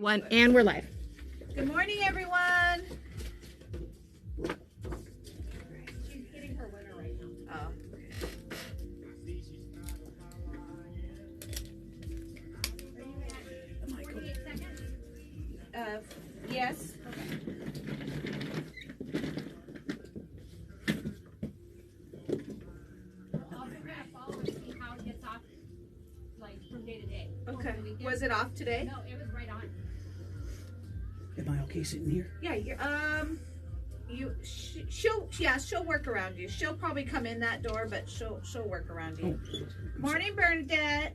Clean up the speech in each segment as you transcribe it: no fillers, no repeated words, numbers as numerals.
One, and we're live. Good morning, everyone. She's getting her winner right now. Oh. Are you at 48 seconds? Yes. Also, we're gonna follow and see how it gets off, like from day to day. Okay. Over the weekend. Was it off today? No, it was right on. Am I okay sitting here? Yeah. She'll work around you. She'll probably come in that door, but she'll work around you. Oh, Morning, Bernadette.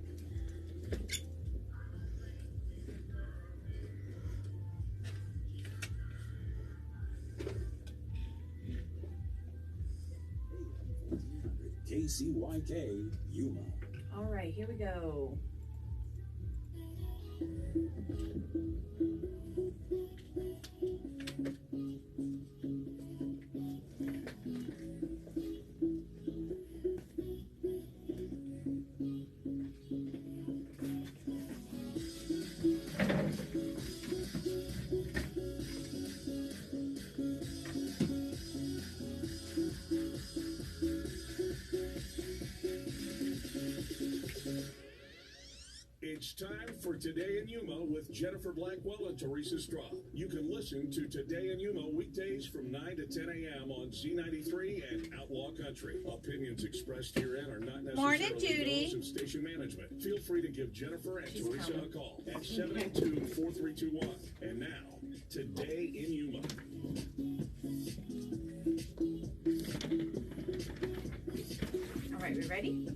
KCYK, Yuma. All right, here we go. It's time for Today in Yuma with Jennifer Blackwell and Teresa Straw. You can listen to Today in Yuma weekdays from 9 to 10 a.m. on Z93 and Outlaw Country. Opinions expressed herein are not necessarily Morning, Judy. those of station management. Feel free to give Jennifer and She's Teresa coming. a call at 782-4321. And now, Today in Yuma. All right, we ready?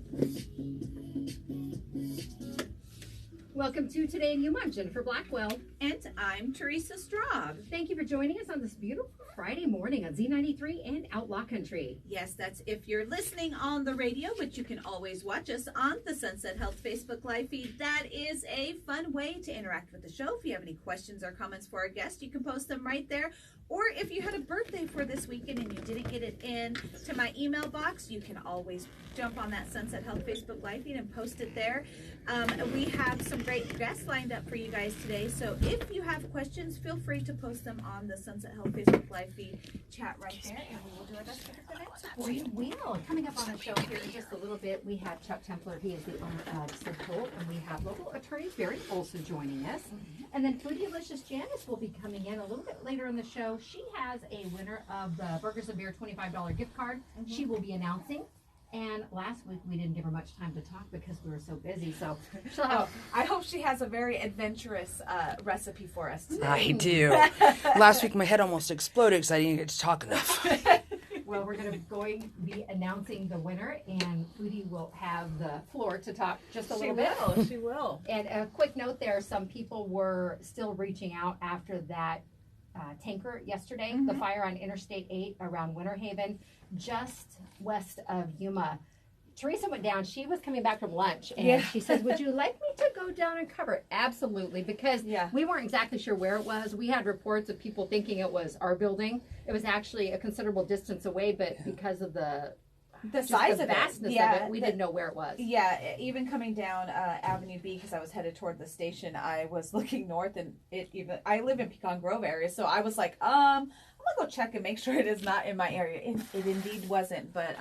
Welcome to Today in Yuma. I'm Jennifer Blackwell. And I'm Teresa Straub. Thank you for joining us on this beautiful Friday morning on Z93 and Outlaw Country. Yes, that's if you're listening on the radio, but you can always watch us on the Sunset Health Facebook Live feed. That is a fun way to interact with the show. If you have any questions or comments for our guest, you can post them right there. Or if you had a birthday for this weekend and you didn't get it in to my email box, you can always jump on that Sunset Health Facebook Live feed and post it there. We have some great guests lined up for you guys today. So if you have questions, feel free to post them on the Sunset Health Facebook Live feed chat right there, and we will do our best to get that answer for We you. will. Coming up on the show here in just a little bit, we have Chuck Templer. He is the owner of Sydcol, and we have local attorney Barry Olsen joining us. And then Foodielicious Janice will be coming in a little bit later in the show. She has a winner of the Burgers and Beer $25 gift card. She will be announcing. And last week we didn't give her much time to talk because we were so busy. So she'll have I hope she has a very adventurous recipe for us today. I do. Last week my head almost exploded because I didn't get to talk enough. Well, we're going to be announcing the winner, and Foodie will have the floor to talk just a little bit. She will. And a quick note there, some people were still reaching out after that tanker yesterday, the fire on Interstate 8 around Winter Haven, just west of Yuma. Teresa went down. She was coming back from lunch, and she said, would you like me to go down and cover it? Absolutely, because we weren't exactly sure where it was. We had reports of people thinking it was our building. It was actually a considerable distance away, but because of the size the of vastness it, of it, we didn't know where it was. Yeah, even coming down Avenue B because I was headed toward the station, I was looking north, and I live in Pecan Grove area, so I was like, I'm gonna go check and make sure it is not in my area. It indeed wasn't, but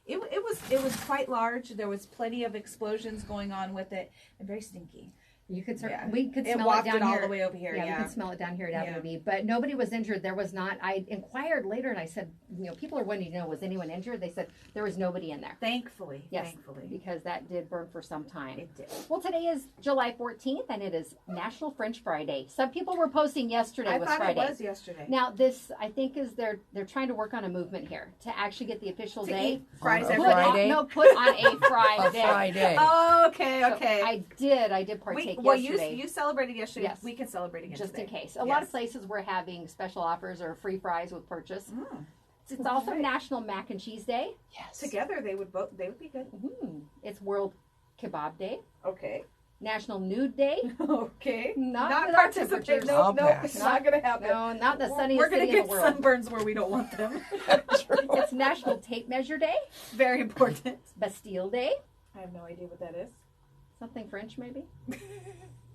it was quite large. There was plenty of explosions going on with it, and very stinky. You could We could it smell it wafted down all here. the way over here. Yeah, we could smell it down here at Avenue B. But nobody was injured. There was not. I inquired later, and I said, people are wanting to know, was anyone injured? They said there was nobody in there. Thankfully. Yes, Thankfully. because that did burn for some time. It did. Well, today is July 14th, and it is National French Fry Day. Some people were posting yesterday I was thought Friday. it was yesterday. Now, this, I think, is they're trying to work on a movement here to actually get the official To day. eat fries On a every Put day. Friday? put on a Friday. Friday. Oh, okay, So okay. I did partake Well, yesterday. you celebrated yesterday. Yes. We can celebrate again Just today. in case. A lot of places were having special offers or free fries with purchase. Mm. It's also Right. National Mac and Cheese Day. Yes. Together, they would be good. It's World Kebab Day. Okay. National Nude Day. Okay. Not with our participate. temperatures. No, I'll no, pass. it's not going to happen. No, not the sunniest We're going city to in get the world. sunburns where we don't want them. It's National Tape Measure Day. Very important. Bastille Day. I have no idea what that is. Something French, maybe.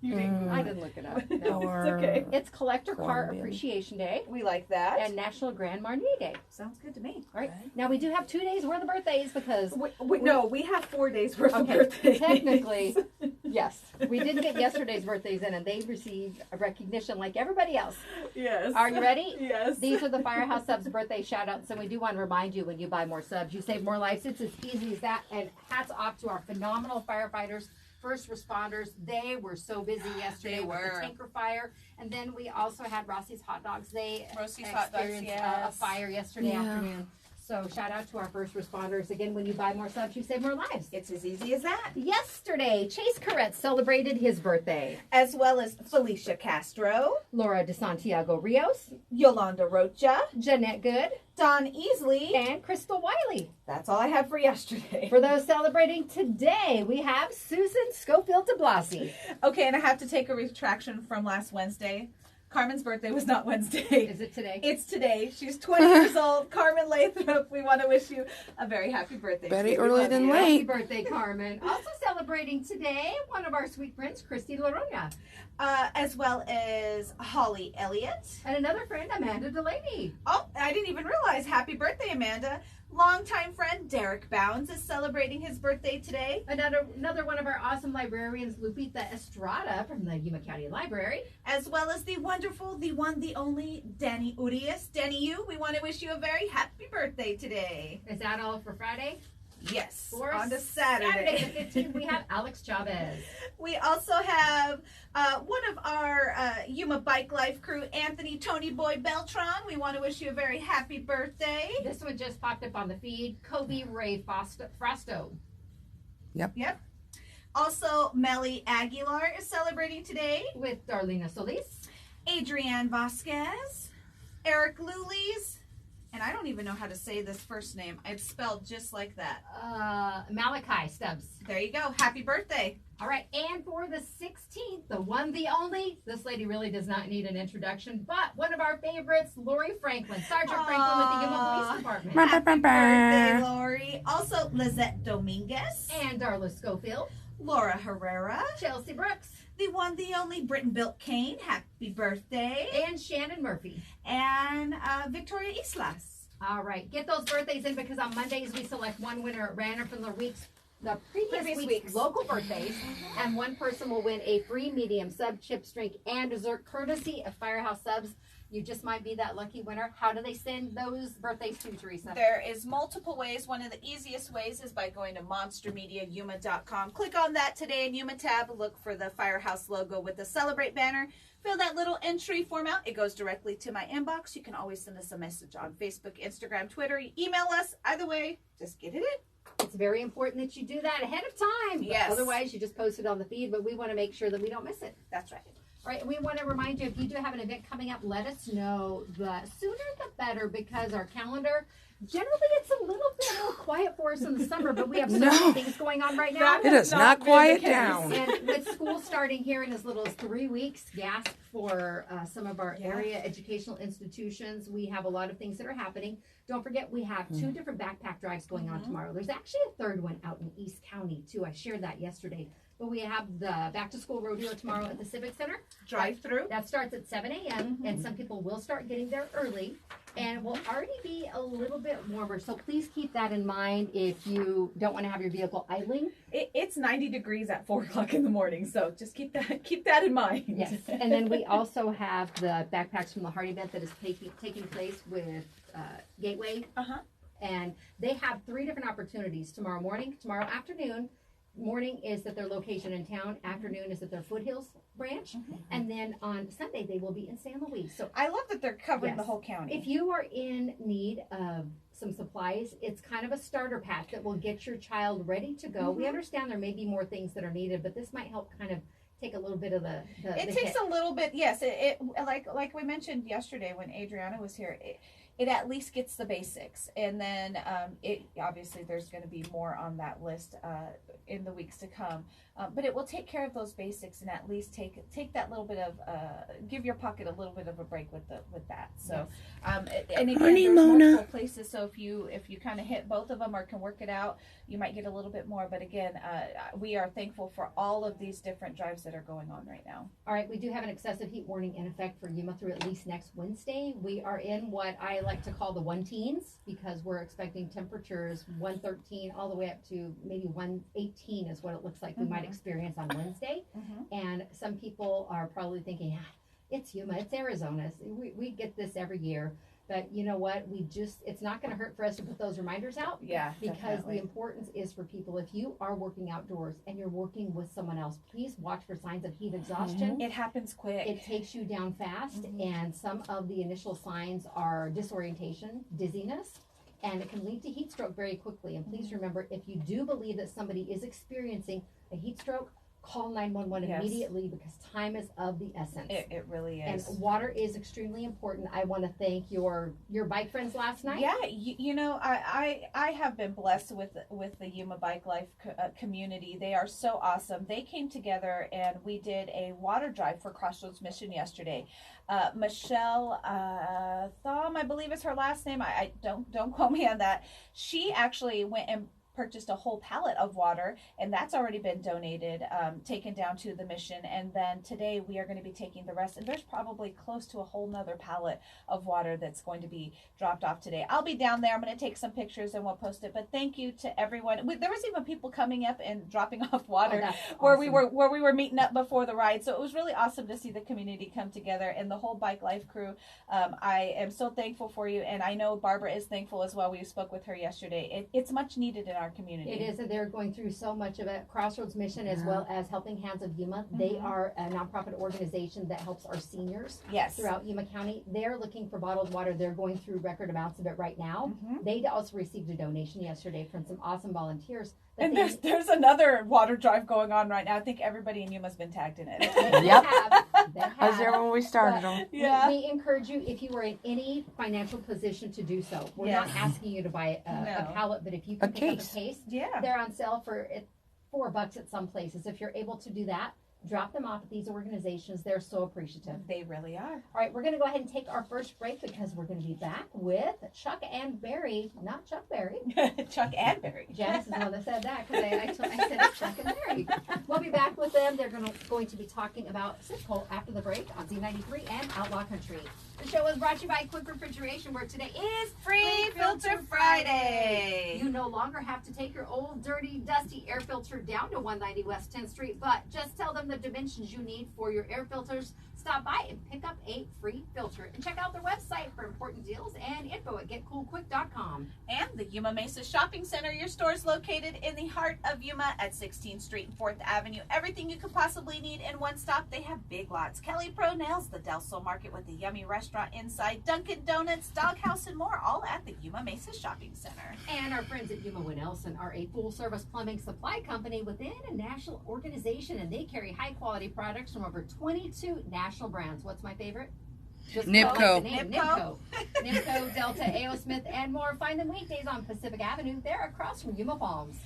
You didn't. I didn't look it up. It's No. okay. It's Collector Car Colombian. Appreciation Day We like that. and National Grand Marnier Day. Sounds good to me. All right. Now we do have 2 days worth of birthdays because No, we have 4 days worth of okay, birthdays. technically, yes, we did get yesterday's birthdays in, and they received a recognition like everybody else. Yes. Are you ready? Yes. These are the Firehouse Subs birthday shout outs, and we do want to remind you when you buy more subs, you save more lives. It's as easy as that. And hats off to our phenomenal firefighters, first responders. They were so busy yesterday They with were. the tanker fire. And then we also had Rossi's Hot Dogs. They Rossi's Hot Dogs, experienced yes. a fire yesterday afternoon. So shout out to our first responders. Again, when you buy more subs, you save more lives. It's as easy as that. Yesterday, Chase Corrett celebrated his birthday. As well as Felicia Castro, Laura de Santiago Rios, Yolanda Rocha, Jeanette Good, Don Easley. and Crystal Wiley. That's all I have for yesterday. For those celebrating today, we have Susan Schofield de Blasi. Okay, and I have to take a retraction from last Wednesday. Carmen's birthday was not Wednesday. Is it today? It's today. She's 20 years old. Carmen Lathrop, we want to wish you a very happy birthday. Better We early love than you. late. Happy birthday, Carmen. Also celebrating today, one of our sweet friends, Christy Lorona. As well as Holly Elliott. And another friend, Amanda Delaney. Oh, I didn't even realize. Happy birthday, Amanda. Longtime friend Derek Bounds is celebrating his birthday today. Another one of our awesome librarians, Lupita Estrada from the Yuma County Library. As well as the wonderful, the one, the only Danny Urias. Danny, we want to wish you a very happy birthday today. Is that all for Friday? Yes, For on to Saturday the 15th, we have Alex Chavez. We also have one of our Yuma Bike Life crew, Anthony Tony Boy Beltron. We want to wish you a very happy birthday. This one just popped up on the feed. Kobe Ray Frosto. Yep. Also, Melly Aguilar is celebrating today. With Darlena Solis. Adrienne Vasquez. Eric Lulis. And I don't even know how to say this first name. It's spelled just like that. Malachi Stubbs. There you go. Happy birthday. All right, and for the 16th, the one, the only, this lady really does not need an introduction, but one of our favorites, Lori Franklin, Sergeant Franklin with the Yuma Police Department. Happy birthday, Lori. Also, Lizette Dominguez. And Darla Schofield, Laura Herrera. Chelsea Brooks, The one, the only Britain Built Kane. Happy birthday. and Shannon Murphy. And Victoria Islas. All right, get those birthdays in because on Mondays we select one winner at random from the previous week's local birthdays, and one person will win a free medium sub, chips, drink, and dessert courtesy of Firehouse Subs. You just might be that lucky winner. How do they send those birthdays to, Teresa? There is multiple ways. One of the easiest ways is by going to monstermediayuma.com. Click on that Today in Yuma tab. Look for the Firehouse logo with the Celebrate banner. Fill that little entry form out. It goes directly to my inbox. You can always send us a message on Facebook, Instagram, Twitter. Email us. Either way, just get it in. It's very important that you do that ahead of time. Yes. Otherwise, you just post it on the feed, but we want to make sure that we don't miss it. That's right. All right, and we want to remind you, if you do have an event coming up, let us know. The sooner the better, because our calendar, generally it's a little bit more quiet for us in the summer, but we have so many things going on right now. It does not quiet down. And with school starting here in as little as 3 weeks, gasp for some of our area educational institutions. We have a lot of things that are happening. Don't forget, we have 2 different backpack drives going on tomorrow. There's actually a third one out in East County, too. I shared that yesterday. But we have the back to school rodeo tomorrow at the Civic Center. Drive through. That starts at 7 a.m. And some people will start getting there early. And it will already be a little bit warmer. So please keep that in mind if you don't want to have your vehicle idling. It's 90 degrees at 4 o'clock in the morning, so just keep that in mind. Yes. And then we also have the backpacks from the Heart event that is taking place with Gateway. And they have 3 different opportunities tomorrow morning, tomorrow afternoon. Morning is at their location in town. Afternoon is at their Foothills branch. And then on Sunday, they will be in San Luis. So I love that they're covering Yes. the whole county. if you are in need of some supplies, it's kind of a starter pack that will get your child ready to go. We understand there may be more things that are needed, but this might help kind of take a little bit of the It takes a little bit, yes. It like we mentioned yesterday when Adriana was here. it at least gets the basics. And then it obviously there's going to be more on that list in the weeks to come. But it will take care of those basics and at least take that little bit of give your pocket a little bit of a break with that. So and again, there's multiple places. So if you kind of hit both of them or can work it out, you might get a little bit more. But again, we are thankful for all of these different drives that are going on right now. All right, we do have an excessive heat warning in effect for Yuma through at least next Wednesday. We are in what I like to call the 1-teens because we're expecting temperatures 113 all the way up to maybe 118 is what it looks like we might experience on Wednesday. And some people are probably thinking, it's Yuma, it's Arizona. We get this every year. But you know what? It's not going to hurt for us to put those reminders out. Yeah, because definitely. the importance is for people, if you are working outdoors and you're working with someone else, please watch for signs of heat exhaustion. It happens quick. It takes you down fast, and some of the initial signs are disorientation, dizziness, and it can lead to heat stroke very quickly. And please remember, if you do believe that somebody is experiencing a heat stroke, call 911 immediately because time is of the essence. It really is. And water is extremely important. I want to thank your bike friends last night. Yeah, you know, I have been blessed with the Yuma Bike Life community. They are so awesome. They came together and we did a water drive for Crossroads Mission yesterday. Michelle Thom, I believe is her last name. I don't quote me on that. She actually went and purchased a whole pallet of water, and that's already been donated, taken down to the mission. And then today we are going to be taking the rest, and there's probably close to a whole nother pallet of water that's going to be dropped off today. I'll be down there. I'm going to take some pictures and we'll post it. But thank you to everyone. There was even people coming up and dropping off water where we were meeting up before the ride. So it was really awesome to see the community come together and the whole Bike Life crew. I am so thankful for you, and I know Barbara is thankful as well. We spoke with her yesterday. It's much needed in our community. It is, and they're going through so much of it. Crossroads Mission as well as Helping Hands of Yuma. They are a nonprofit organization that helps our seniors throughout Yuma County. They're looking for bottled water. They're going through record amounts of it right now. They also received a donation yesterday from some awesome volunteers. And there's another water drive going on right now. I think everybody in Yuma's been tagged in it. They have. I was there when we started them. We encourage you, if you are in any financial position, to do so. We're not asking you to buy a pallet, but if you can pick up a case, they're on sale for $4 at some places. If you're able to do that, drop them off at these organizations. They're so appreciative. They really are. All right, we're going to go ahead and take our first break because we're going to be back with Chuck and Barry. Not Chuck Berry. Chuck and Barry. Janice is the one that said that because I said it's Chuck and Barry. We'll be back with them. They're going to be talking about Sydcol after the break on Z93 and Outlaw Country. The show is brought to you by Quick Refrigeration, where today is Free Filter Friday. You no longer have to take your old, dirty, dusty air filter down to 190 West 10th Street, but just tell them the dimensions you need for your air filters. Stop by and pick up a free filter. And check out their website for important deals and info at getcoolquick.com. And the Yuma Mesa Shopping Center. Your store is located in the heart of Yuma at 16th Street and 4th Avenue. Everything you could possibly need in one stop. They have Big Lots, Kelly Pro Nails, the Del Sol Market with a yummy restaurant inside, Dunkin' Donuts, Doghouse, and more, all at the Yuma Mesa Shopping Center. And our friends at Yuma and Olsen are a full-service plumbing supply company within a national organization, and they carry high-quality products from over 22 national brands. What's my favorite? Just Nipco. Nipco, Delta, A.O. Smith, and more. Find them weekdays on Pacific Avenue. They're across from Yuma Palms.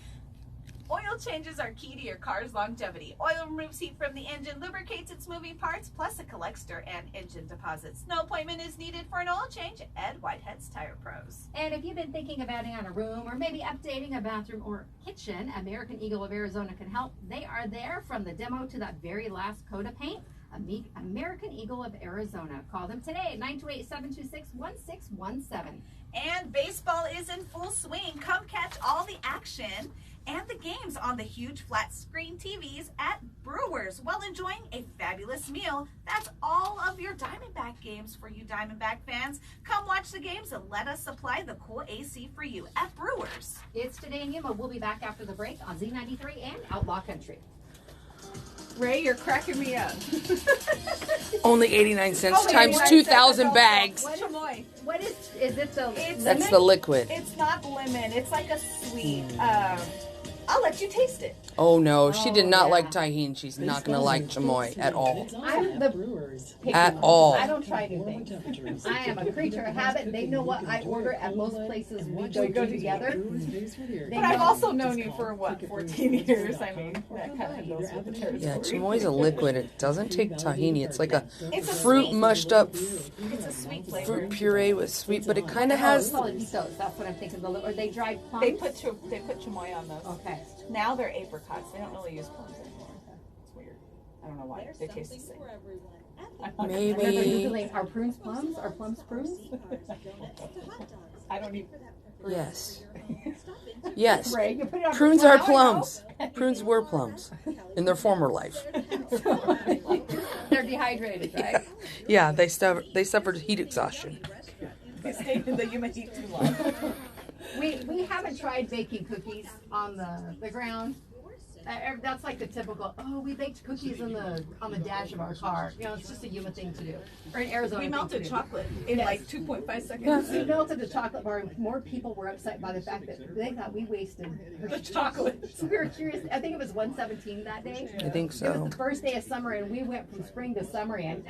Oil changes are key to your car's longevity. Oil removes heat from the engine, lubricates its moving parts, plus it collects dirt and engine deposits. No appointment is needed for an oil change. Ed Whitehead's Tire Pros. And if you've been thinking of adding on a room or maybe updating a bathroom or kitchen, American Eagle of Arizona can help. They are there from the demo to that very last coat of paint. American Eagle of Arizona. Call them today, 928-726-1617. And baseball is in full swing. Come catch all the action and the games on the huge flat screen TVs at Brewers while enjoying a fabulous meal. That's all of your Diamondback games for you Diamondback fans. Come watch the games and let us supply the cool AC for you at Brewers. It's Today in Yuma. We'll be back after the break on Z93 and Outlaw Country. Ray, you're cracking me up. Only 89 cents times 2,000 bags. What is it? That's the liquid. It's not lemon. It's like a sweet. I'll let you taste it. Oh no, she did not yeah. like tahini. She's not gonna like chamoy at all. I'm the At all. I don't try new things. I am a creature of habit. They know what I order at most places we go together. But I've also known you for, 14 years? I mean, that kind of goes with the territory. Yeah, chamoy's a liquid. It doesn't take tahini. It's like a It's a fruit sweet- mushed up It's a sweet flavor. fruit puree with sweet, but it kind of has. Soliditos, that's what I'm thinking. Or they dried plums. They put chamoy on those. Okay. Now they're apricots. They don't really use plums anymore. It's weird. I don't know why. They taste the same. Maybe. Googling, are prunes plums? Are plums prunes? I don't even. Yes. Yes. Right, you put it on Prunes now are I know. plums. Prunes were plums in their former life. They're dehydrated, right? Yeah, they suffered heat exhaustion. They stayed in the Yuma heat too long. We haven't tried baking cookies on the ground. That's like the typical. Oh, we baked cookies on the dash of our car. You know, it's just a Yuma thing to do. Or in Arizona, We thing melted to do. chocolate in like 2.5 seconds. Yeah. We melted the chocolate bar. More people were upset by the fact that they thought we wasted The chocolate. So we were curious. I think it was 117 that day. I think It so. was the first day of summer, and we went from spring to summer. And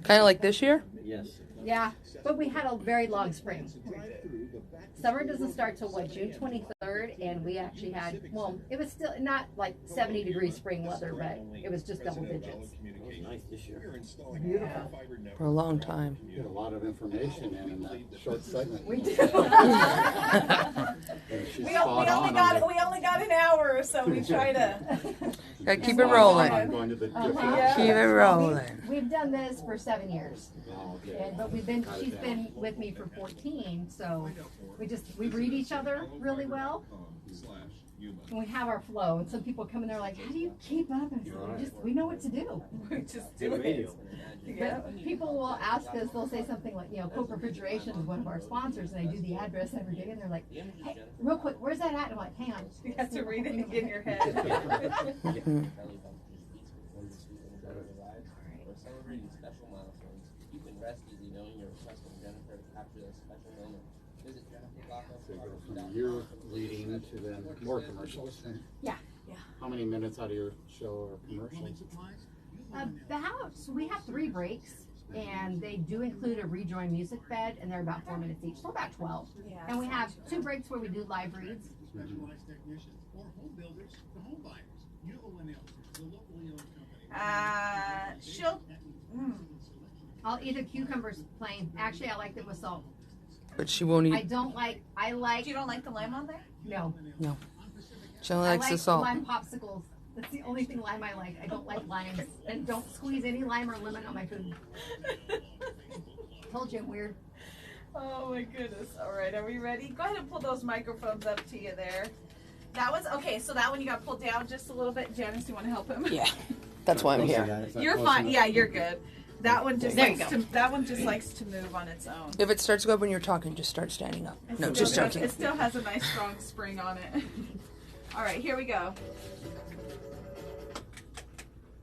Kind of like this year? Yes. yeah, but we had a very long spring. Summer doesn't start till June 23rd, and we actually had, well, it was still not like 70-degree spring weather, but it was just double digits. It was nice this year. Beautiful. For a long time. You get a lot of information in that short segment. We do. And she's We spot only on got on we only got an hour, so we try to. Gotta keep it the- rolling. I'm going to the different. Yeah. Keep it rolling. We've done this for 7 years, Oh, okay. but she's been with me for 14, so we read each other really well. And we have our flow, and some people come in there like, how do you keep up? And we know what to do. We just do Good it. radio. Yeah. But people will ask us, they'll say something like, Coke Refrigeration is one of our sponsors, and I do the address every day, and they're like, hey, real quick, where's that at? And I'm like, hang on. You have to read it in your head. Mhm. We're celebrating special milestones. You can rest easy knowing you're requesting Jennifer to capture those special moments. Visit So you go from your leading to then more commercials. Yeah. How many minutes out of your show are commercials? So we have 3 breaks, and they do include a rejoin music bed, and they're about 4 minutes each, so about 12. Yeah. And we have 2 breaks where we do live reads. She'll. I'll eat the cucumbers plain. Actually, I like them with salt. But she won't I eat. don't like, You don't like the lime on there? no. She only I likes like the salt. lime popsicles. That's the only thing lime I like. I don't like limes. And don't squeeze any lime or lemon on my food. Told you I'm weird. Oh my goodness. All right, are we ready? Go ahead and pull those microphones up to you there. That was okay. So that one you got pulled down just a little bit. Janice, you want to help him? Yeah, that's why I'm here. Is that You're close fine. enough? Yeah, you're good. That one just There you likes go. to. That one just likes to move on its own. If it starts to go up when you're talking, just start standing up. No, just joking. It still has a nice strong spring on it. All right, here we go.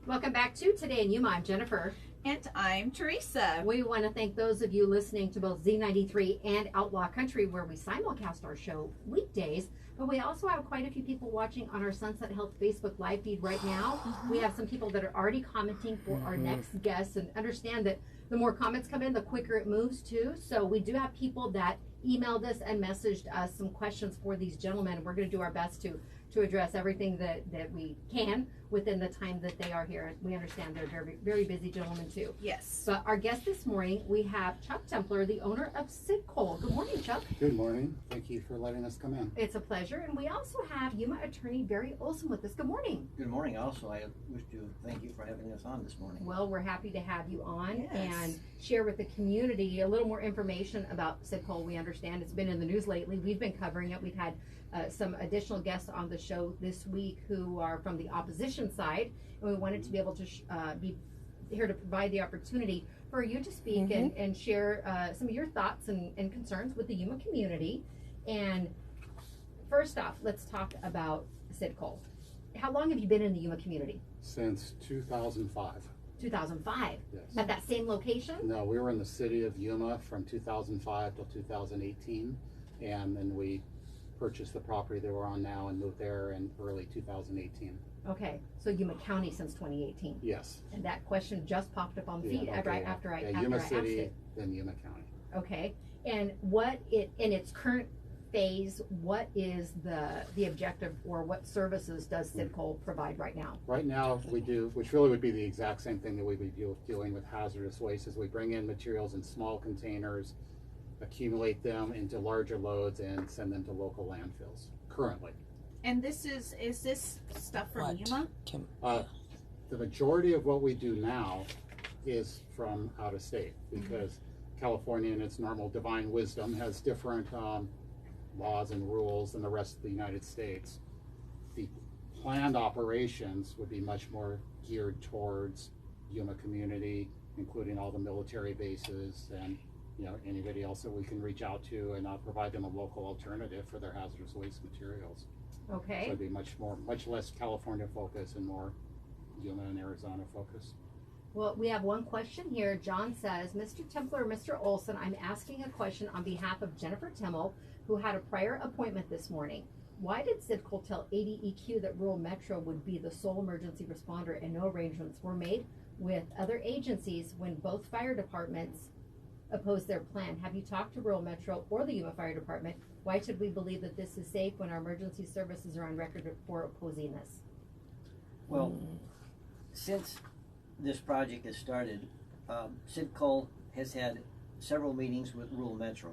Welcome back to Today in Yuma. I'm Jennifer. And I'm Teresa. We want to thank those of you listening to both Z93 and Outlaw Country, where we simulcast our show weekdays. But we also have quite a few people watching on our Sunset Health Facebook live feed right now. We have some people that are already commenting for our next guests, and understand that the more comments come in, the quicker it moves too. So we do have people that emailed us and messaged us some questions for these gentlemen. We're going to do our best to address everything that we can within the time that they are here. We understand they're very, very busy gentlemen too. Yes. But our guest this morning, we have Chuck Templer, the owner of Sydcol. Good morning, Chuck. Good morning. Thank you for letting us come in. It's a pleasure. And we also have Yuma attorney Barry Olsen with us. Good morning. Good morning. Also, I wish to thank you for having us on this morning. Well, we're happy to have you on Yes. and share with the community a little more information about Sydcol. We understand it's been in the news lately. We've been covering it. We've had some additional guests on the show this week who are from the opposition side, and we wanted to be able to be here to provide the opportunity for you to speak and share some of your thoughts and concerns with the Yuma community. And first off, let's talk about Sydcol. How long have you been in the Yuma community? Since 2005. 2005. Yes. At that same location? No, we were in the city of Yuma from 2005 till 2018, and then we purchased the property that we're on now and moved there in early 2018. Okay, so Yuma County since 2018. Yes. And that question just popped up on feed right after I Yuma asked City, it. then Yuma County. Okay, and in its current phase, what is the objective, or what services does Sydcol provide right now? Right now, we do, which really would be the exact same thing that we would be dealing with hazardous waste, is we bring in materials in small containers, accumulate them into larger loads, and send them to local landfills currently. And is this stuff from Yuma? The majority of what we do now is from out of state, because California, in its normal divine wisdom, has different laws and rules than the rest of the United States. The planned operations would be much more geared towards Yuma community, including all the military bases and anybody else that we can reach out to and provide them a local alternative for their hazardous waste materials. Okay. So it'd be much less California focus and more Yuma and Arizona focus. Well, we have one question here. John says, Mr. Templer, Mr. Olsen, I'm asking a question on behalf of Jennifer Timmel, who had a prior appointment this morning. Why did Sydcol tell ADEQ that rural Metro would be the sole emergency responder and no arrangements were made with other agencies when both fire departments opposed their plan? Have you talked to rural Metro or the Yuma Fire Department? Why should we believe that this is safe when our emergency services are on record for opposing this? Well, since this project has started, Sydcol has had several meetings with rural Metro.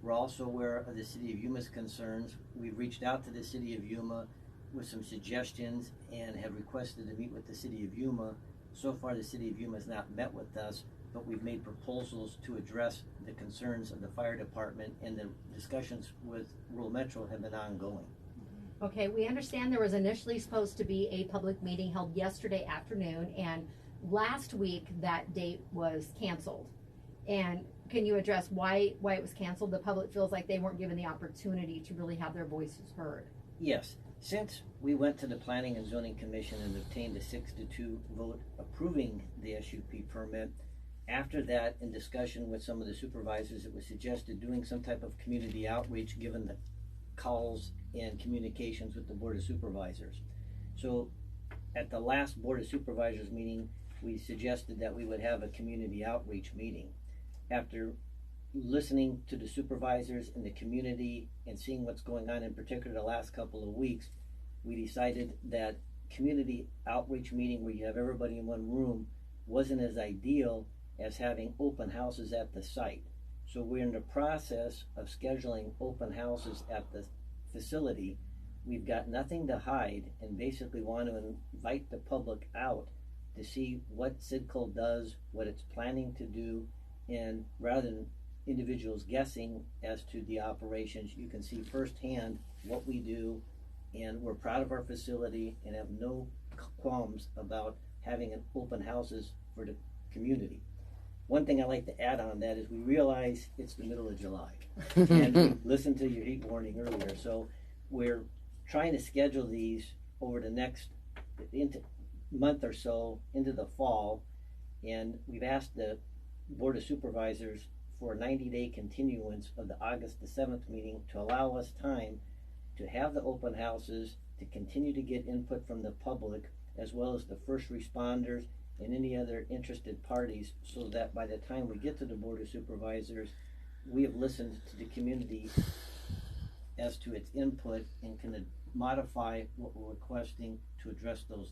We're also aware of the City of Yuma's concerns. We've reached out to the City of Yuma with some suggestions and have requested to meet with the City of Yuma. So far, the City of Yuma has not met with us, but we've made proposals to address the concerns of the fire department, and the discussions with rural Metro have been ongoing. Okay, we understand there was initially supposed to be a public meeting held yesterday afternoon, and last week that date was canceled. And can you address why it was canceled? The public feels like they weren't given the opportunity to really have their voices heard. Yes, since we went to the Planning and Zoning Commission and obtained a 6-2 vote approving the SUP permit, after that, in discussion with some of the supervisors, it was suggested doing some type of community outreach given the calls and communications with the Board of Supervisors. So at the last Board of Supervisors meeting, we suggested that we would have a community outreach meeting. After listening to the supervisors in the community and seeing what's going on, in particular the last couple of weeks, we decided that community outreach meeting where you have everybody in one room wasn't as ideal as having open houses at the site. So we're in the process of scheduling open houses at the facility. We've got nothing to hide and basically want to invite the public out to see what Sydcol does, what it's planning to do, and rather than individuals guessing as to the operations, you can see firsthand what we do, and we're proud of our facility and have no qualms about having an open houses for the community. One thing I like to add on that is we realize it's the middle of July, and we listened to your heat warning earlier, so we're trying to schedule these over the next month or so into the fall, and we've asked the Board of Supervisors for a 90-day continuance of the August the 7th meeting to allow us time to have the open houses, to continue to get input from the public, as well as the first responders and any other interested parties, so that by the time we get to the Board of Supervisors, we have listened to the community as to its input and can modify what we're requesting to address those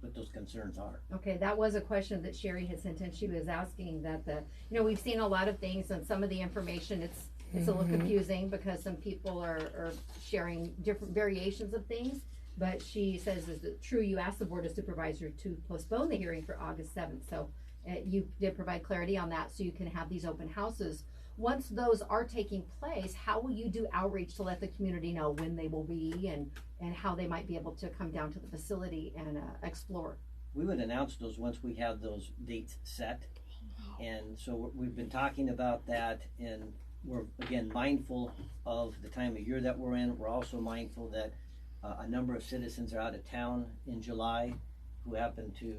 what those concerns are. Okay, that was a question that Sherry had sent in. She was asking that we've seen a lot of things, and some of the information it's a little confusing because some people are sharing different variations of things. But she says, is it true you asked the Board of Supervisors to postpone the hearing for August 7th? So you did provide clarity on that, so you can have these open houses. Once those are taking place, how will you do outreach to let the community know when they will be and how they might be able to come down to the facility and explore? We would announce those once we have those dates set. And so we've been talking about that, and we're, again, mindful of the time of year that we're in. We're also mindful that a number of citizens are out of town in July who happen to,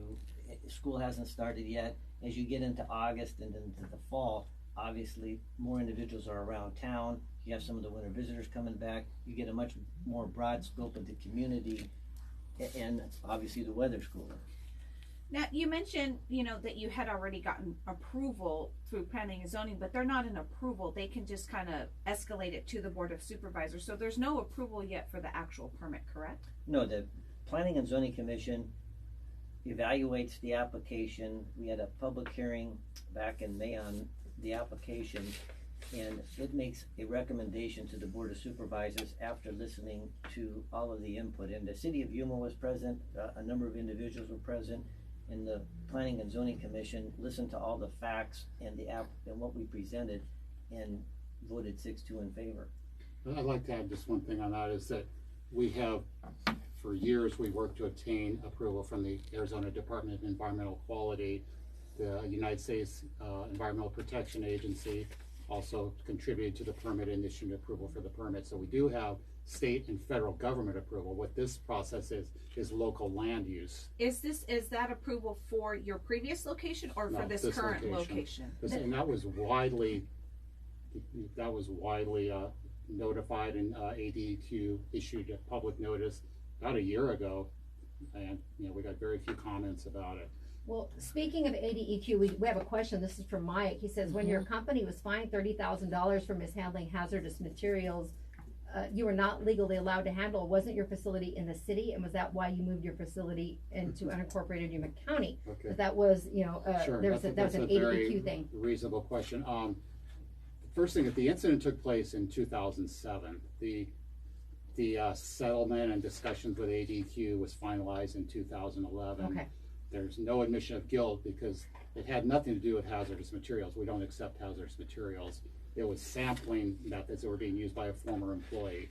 school hasn't started yet. As you get into August and into the fall, obviously more individuals are around town, you have some of the winter visitors coming back, you get a much more broad scope of the community, and obviously the weather's cooler. Now, you mentioned, that you had already gotten approval through planning and zoning, but they're not an approval. They can just kind of escalate it to the Board of Supervisors. So there's no approval yet for the actual permit, correct? No, the Planning and Zoning Commission evaluates the application. We had a public hearing back in May on the application, and it makes a recommendation to the Board of Supervisors after listening to all of the input. And the City of Yuma was present, a number of individuals were present, and the Planning and Zoning Commission listened to all the facts and and what we presented and voted 6-2 in favor. I'd like to add just one thing on that, is that we have, for years, we worked to obtain approval from the Arizona Department of Environmental Quality. The United States Environmental Protection Agency also contributed to the permit and issued approval for the permit. So we do have state and federal government approval. What this process is local land use. Is that approval for your previous location or for this current location? And that was widely notified, and ADQ issued a public notice about a year ago, and we got very few comments about it. Well, speaking of ADEQ, we have a question. This is from Mike. He says, when your company was fined $30,000 for mishandling hazardous materials, you were not legally allowed to handle. Wasn't your facility in the city, and was that why you moved your facility into unincorporated Yuma County? Okay. But that was, Sure. that was an ADEQ thing. Reasonable question. First thing, if the incident took place in 2007, the settlement and discussions with ADQ was finalized in 2011. Okay. There's no admission of guilt because it had nothing to do with hazardous materials. We don't accept hazardous materials. It was sampling methods that were being used by a former employee,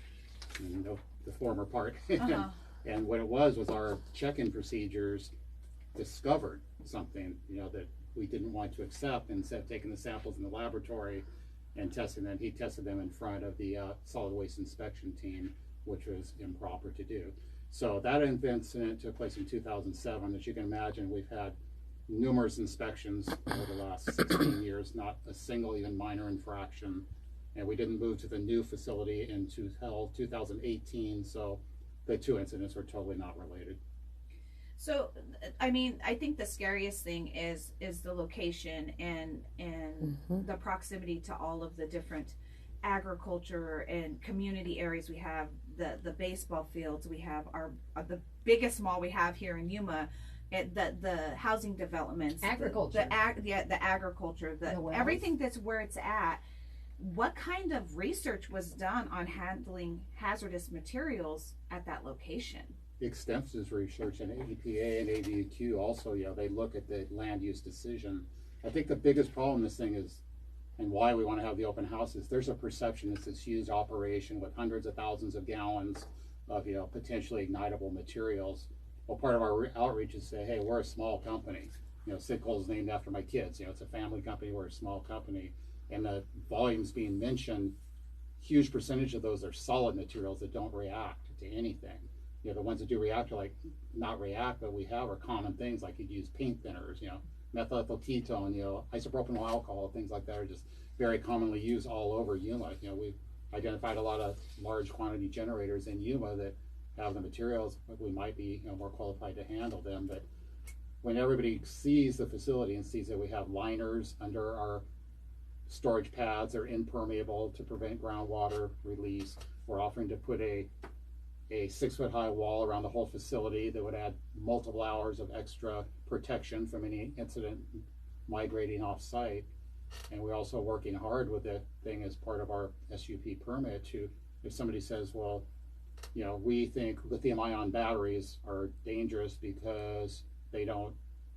the former part. Uh-huh. And what it was our check-in procedures discovered something, that we didn't want to accept. And instead of taking the samples in the laboratory and testing them, he tested them in front of the solid waste inspection team, which was improper to do. So that incident took place in 2007. As you can imagine, we've had numerous inspections over the last 16 years, not a single even minor infraction. And we didn't move to the new facility until 2018, so the two incidents were totally not related. So, I think the scariest thing is the location and the proximity to all of the different agriculture and community areas. We have the baseball fields. We have the biggest mall we have here in Yuma. The housing developments, agriculture, the agriculture, everything that's where it's at. What kind of research was done on handling hazardous materials at that location? Extensive research, and EPA and ADQ also, they look at the land use decision. I think the biggest problem in this thing is, and why we want to have the open house, is there's a perception it's this huge operation with hundreds of thousands of gallons of potentially ignitable materials. Well, part of our outreach is to say, hey, we're a small company. Sydcol is named after my kids. It's a family company. We're a small company, and the volumes being mentioned, huge percentage of those are solid materials that don't react to anything. The ones that do react are not react, but we have are common things like you'd use paint thinners, methyl ethyl ketone, isopropyl alcohol, things like that are just very commonly used all over Yuma. We've identified a lot of large quantity generators in Yuma that have the materials, but we might be more qualified to handle them. But when everybody sees the facility and sees that we have liners under our storage pads, are impermeable to prevent groundwater release, we're offering to put a 6-foot-high wall around the whole facility that would add multiple hours of extra protection from any incident migrating off-site. And we're also working hard with the thing as part of our SUP permit to, if somebody says, well, we think lithium-ion batteries are dangerous because they don't,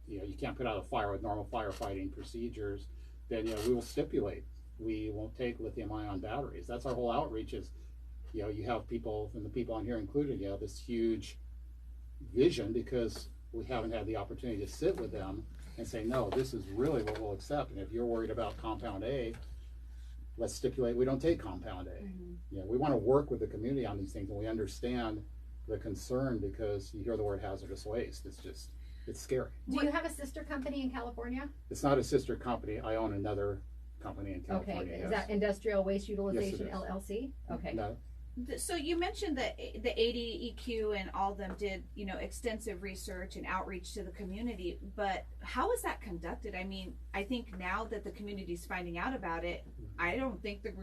you can't put out a fire with normal firefighting procedures, then, we will stipulate we won't take lithium-ion batteries. That's our whole outreach is, you have people, and the people on here included, this huge vision, because we haven't had the opportunity to sit with them and say, no, this is really what we'll accept. And if you're worried about compound A, let's stipulate we don't take compound A. Mm-hmm. We want to work with the community on these things, and we understand the concern because you hear the word hazardous waste. It's scary. Do you have a sister company in California? It's not a sister company. I own another company in Okay, California. is yes. that Industrial Waste Utilization is. LLC? Okay. No, So you mentioned that the ADEQ and all of them did, extensive research and outreach to the community, but how is that conducted? I mean, I think now that the community's finding out about it, I don't think the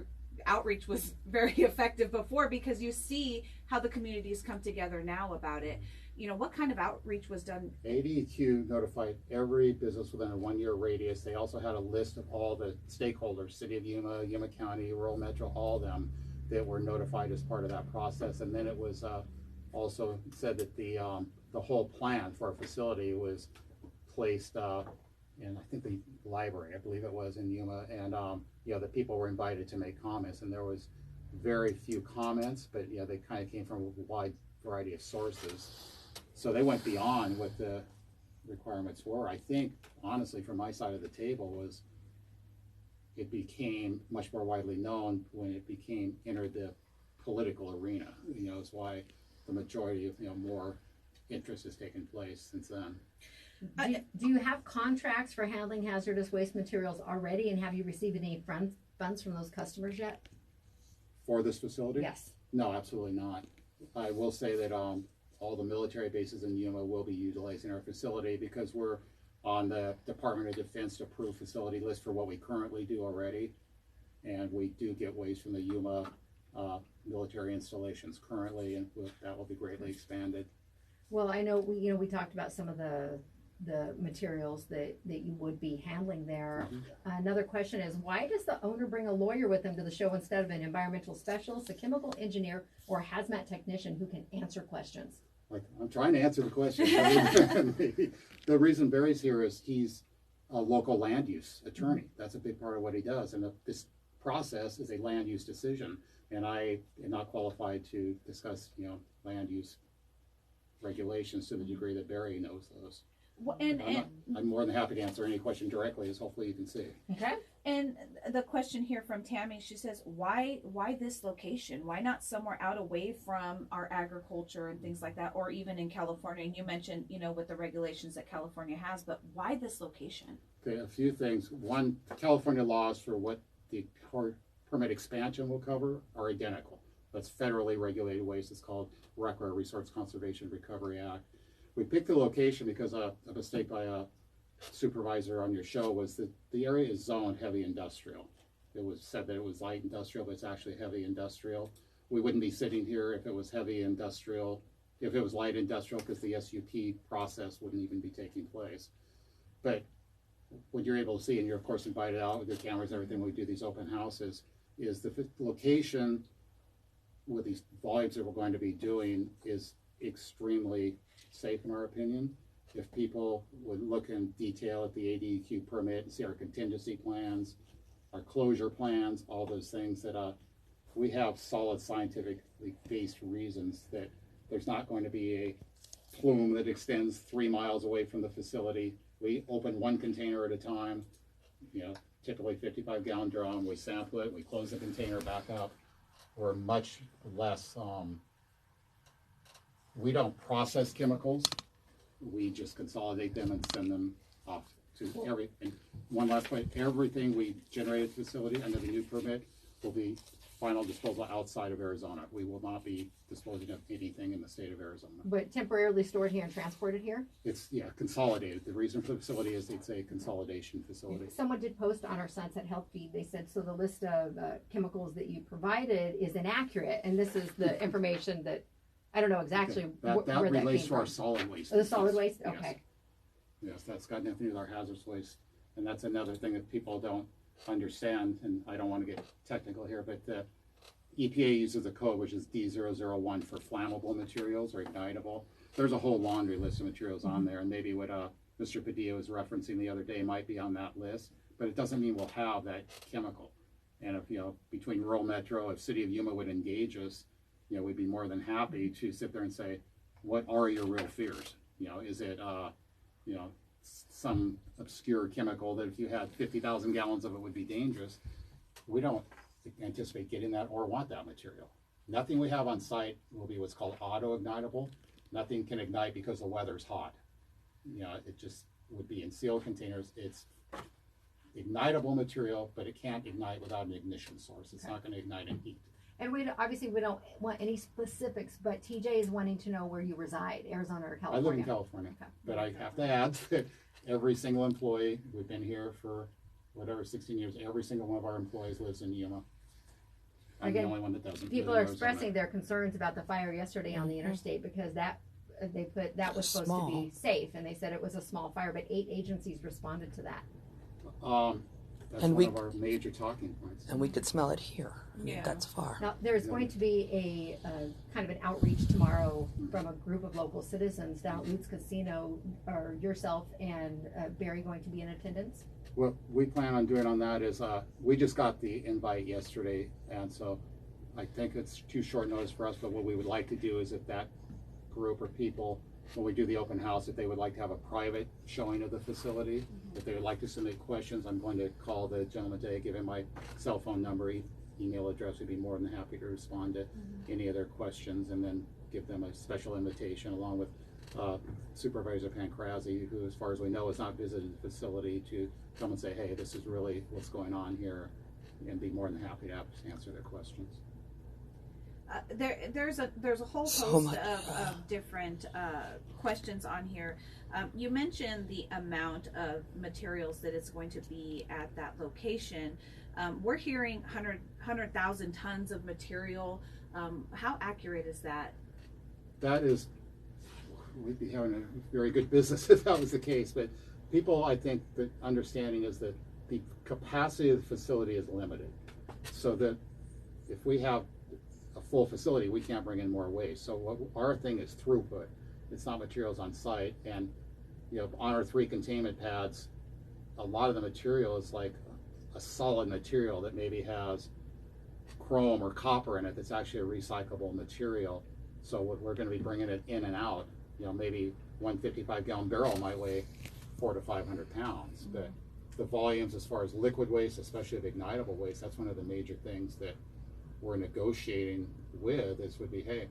outreach was very effective before, because you see how the communities come together now about it. What kind of outreach was done? ADEQ notified every business within a 1-year radius. They also had a list of all the stakeholders, City of Yuma, Yuma County, Rural Metro, all of them that were notified as part of that process. And then it was also said that the whole plan for our facility was placed in, I think, the library, I believe it was, in Yuma. And the people were invited to make comments, and there was very few comments, but they kind of came from a wide variety of sources. So they went beyond what the requirements were. I think, honestly, from my side of the table, was it became much more widely known when it entered the political arena. Is why the majority of more interest has taken place since then. Do you have contracts for handling hazardous waste materials already, and have you received any funds from those customers yet? For this facility? Yes. No, absolutely not. I will say that all the military bases in Yuma will be utilizing our facility, because we're on the Department of Defense approved facility list for what we currently do already. And we do get waste from the Yuma military installations currently, and that will be greatly expanded. Well, I know we talked about some of the materials that you would be handling there. Another question is, why does the owner bring a lawyer with them to the show instead of an environmental specialist, a chemical engineer, or a hazmat technician who can answer questions? Like, I'm trying to answer the question. The reason Barry's here is he's a local land use attorney. That's a big part of what he does. And this process is a land use decision. And I am not qualified to discuss, land use regulations to the degree that Barry knows those. Well, I'm more than happy to answer any question directly, as hopefully you can see. Okay. And the question here from Tammy, she says, why this location? Why not somewhere out away from our agriculture and things like that, or even in California? And you mentioned, with the regulations that California has, but why this location? Okay, a few things. One, the California laws for what the permit expansion will cover are identical. That's federally regulated waste. It's called RCRA, Resource Conservation Recovery Act. We picked the location because a mistake by a supervisor on your show was that the area is zoned heavy industrial. It was said that it was light industrial, but it's actually heavy industrial. We wouldn't be sitting here if it was heavy industrial, if it was light industrial, because the SUP process wouldn't even be taking place. But what you're able to see, and you're of course invited out with your cameras and everything when we do these open houses, is the location with these volumes that we're going to be doing is extremely safe in our opinion. If people would look in detail at the ADEQ permit and see our contingency plans, our closure plans, all those things, that we have solid scientifically based reasons that there's not going to be a plume that extends 3 miles away from the facility. We open one container at a time, typically 55-gallon drum. We sample it, we close the container back up. We're much less, we don't process chemicals. We just consolidate them and send them off to everything. One last point, everything we generate at the facility under the new permit will be final disposal outside of Arizona. We will not be disposing of anything in the state of Arizona. But temporarily stored here and transported here? It's, consolidated. The reason for the facility is it's a consolidation facility. Someone did post on our Sunset Health feed. They said, so the list of chemicals that you provided is inaccurate, and this is the information that I don't know exactly that where that relates came to our from. solid waste. Oh, the solid waste? Yes. Okay. Yes, that's got nothing to do with our hazardous waste. And that's another thing that people don't understand, and I don't want to get technical here, but the EPA uses a code which is D001 for flammable materials or ignitable. There's a whole laundry list of materials on there, and maybe what Mr. Padilla was referencing the other day might be on that list, but it doesn't mean we'll have that chemical. And if, between rural metro, if City of Yuma would engage us, we'd be more than happy to sit there and say, what are your real fears? Is it, some obscure chemical that if you had 50,000 gallons of it would be dangerous? We don't anticipate getting that or want that material. Nothing we have on site will be what's called auto-ignitable. Nothing can ignite because the weather's hot. It just would be in sealed containers. It's ignitable material, but it can't ignite without an ignition source. It's not going to ignite in heat. And obviously we don't want any specifics, but TJ is wanting to know where you reside, Arizona or California. I live in California, Okay. but I have to add that every single employee, we've been here for 16 years, every single one of our employees lives in Yuma. I'm Again, the only one that doesn't. People are expressing their concerns about the fire yesterday on the interstate because that was supposed to be safe, and they said it was a small fire, but 8 agencies responded to that. That's one of our major talking points. And we could smell it here. I mean, Yeah. that's far. Now, there's going to be a kind of an outreach tomorrow from a group of local citizens down at Lutz Casino. Are yourself and Barry going to be in attendance? What we plan on doing on that is, we just got the invite yesterday, and so I think it's too short notice for us, but what we would like to do is if that group or people, when we do the open house, if they would like to have a private showing of the facility, if they would like to submit questions, I'm going to call the gentleman today, give him my cell phone number, email address. We'd be more than happy to respond to any of their questions, and then give them a special invitation along with Supervisor Pancrazzi, who, as far as we know, has not visited the facility, to come and say, hey, this is really what's going on here, and be more than happy to answer their questions. There's a whole host of different questions on here. You mentioned the amount of materials that is going to be at that location. We're hearing 100,000 tons of material. How accurate is that? That is, we'd be having a very good business if that was the case. But people, I think, the understanding is that the capacity of the facility is limited. So that if we have a full facility, we can't bring in more waste. So what our thing is throughput. It's not materials on site. And on our 3 containment pads, a lot of the material is like a solid material that maybe has chrome or copper in it that's actually a recyclable material. So what we're going to be bringing it in and out, maybe 155-gallon barrel might weigh 400 to 500 pounds. But the volumes as far as liquid waste, especially of ignitable waste, that's one of the major things that we're negotiating with, would be, hey,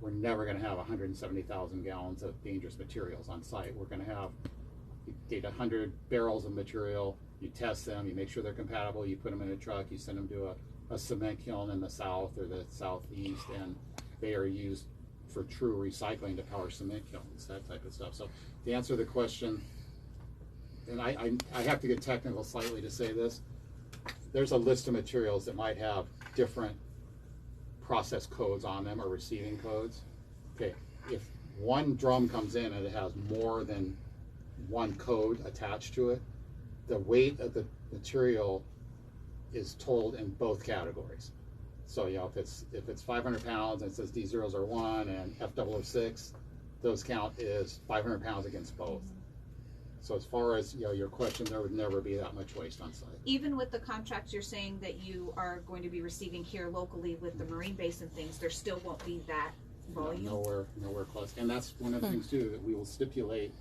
we're never going to have 170,000 gallons of dangerous materials on site. We're going to have, you take 100 barrels of material, you test them, you make sure they're compatible, you put them in a truck, you send them to a cement kiln in the south or the southeast, and they are used for true recycling to power cement kilns, that type of stuff. So to answer the question, and I have to get technical slightly to say this, there's a list of materials that might have different process codes on them or receiving codes. Okay, if one drum comes in and it has more than one code attached to it, the weight of the material is told in both categories. So if it's 500 pounds and it says D001 and F006, those count is 500 pounds against both. So as far as your question, there would never be that much waste on site. Even with the contracts you're saying that you are going to be receiving here locally with the Marine base and things, there still won't be that volume? No, nowhere close. And that's one of the things too that we will stipulate,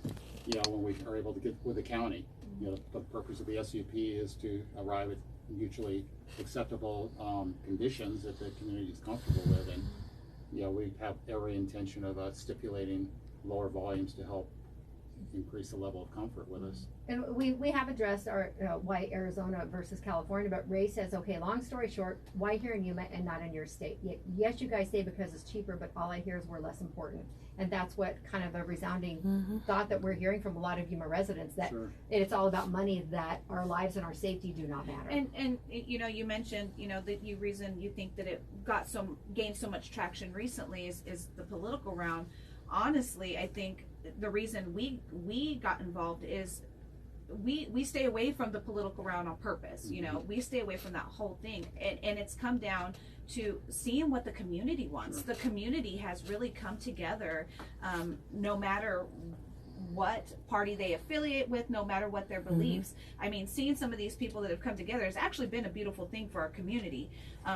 when we are able to get with the county. The purpose of the SUP is to arrive at mutually acceptable conditions that the community is comfortable with, and we have every intention of stipulating lower volumes to help increase the level of comfort with us. And we have addressed our why Arizona versus California, but Ray says, okay, long story short, why here in Yuma and not in your state? Yes, you guys say because it's cheaper, but all I hear is we're less important. And that's what kind of a resounding thought that we're hearing from a lot of Yuma residents, that it's all about money, that our lives and our safety do not matter. And you mentioned, the reason you think that it gained so much traction recently is the political round. Honestly, I think the reason we got involved is we stay away from the political round on purpose. We stay away from that whole thing, and it's come down to seeing what the community wants. The community has really come together, no matter what party they affiliate with, no matter what their beliefs. I mean, seeing some of these people that have come together has actually been a beautiful thing for our community,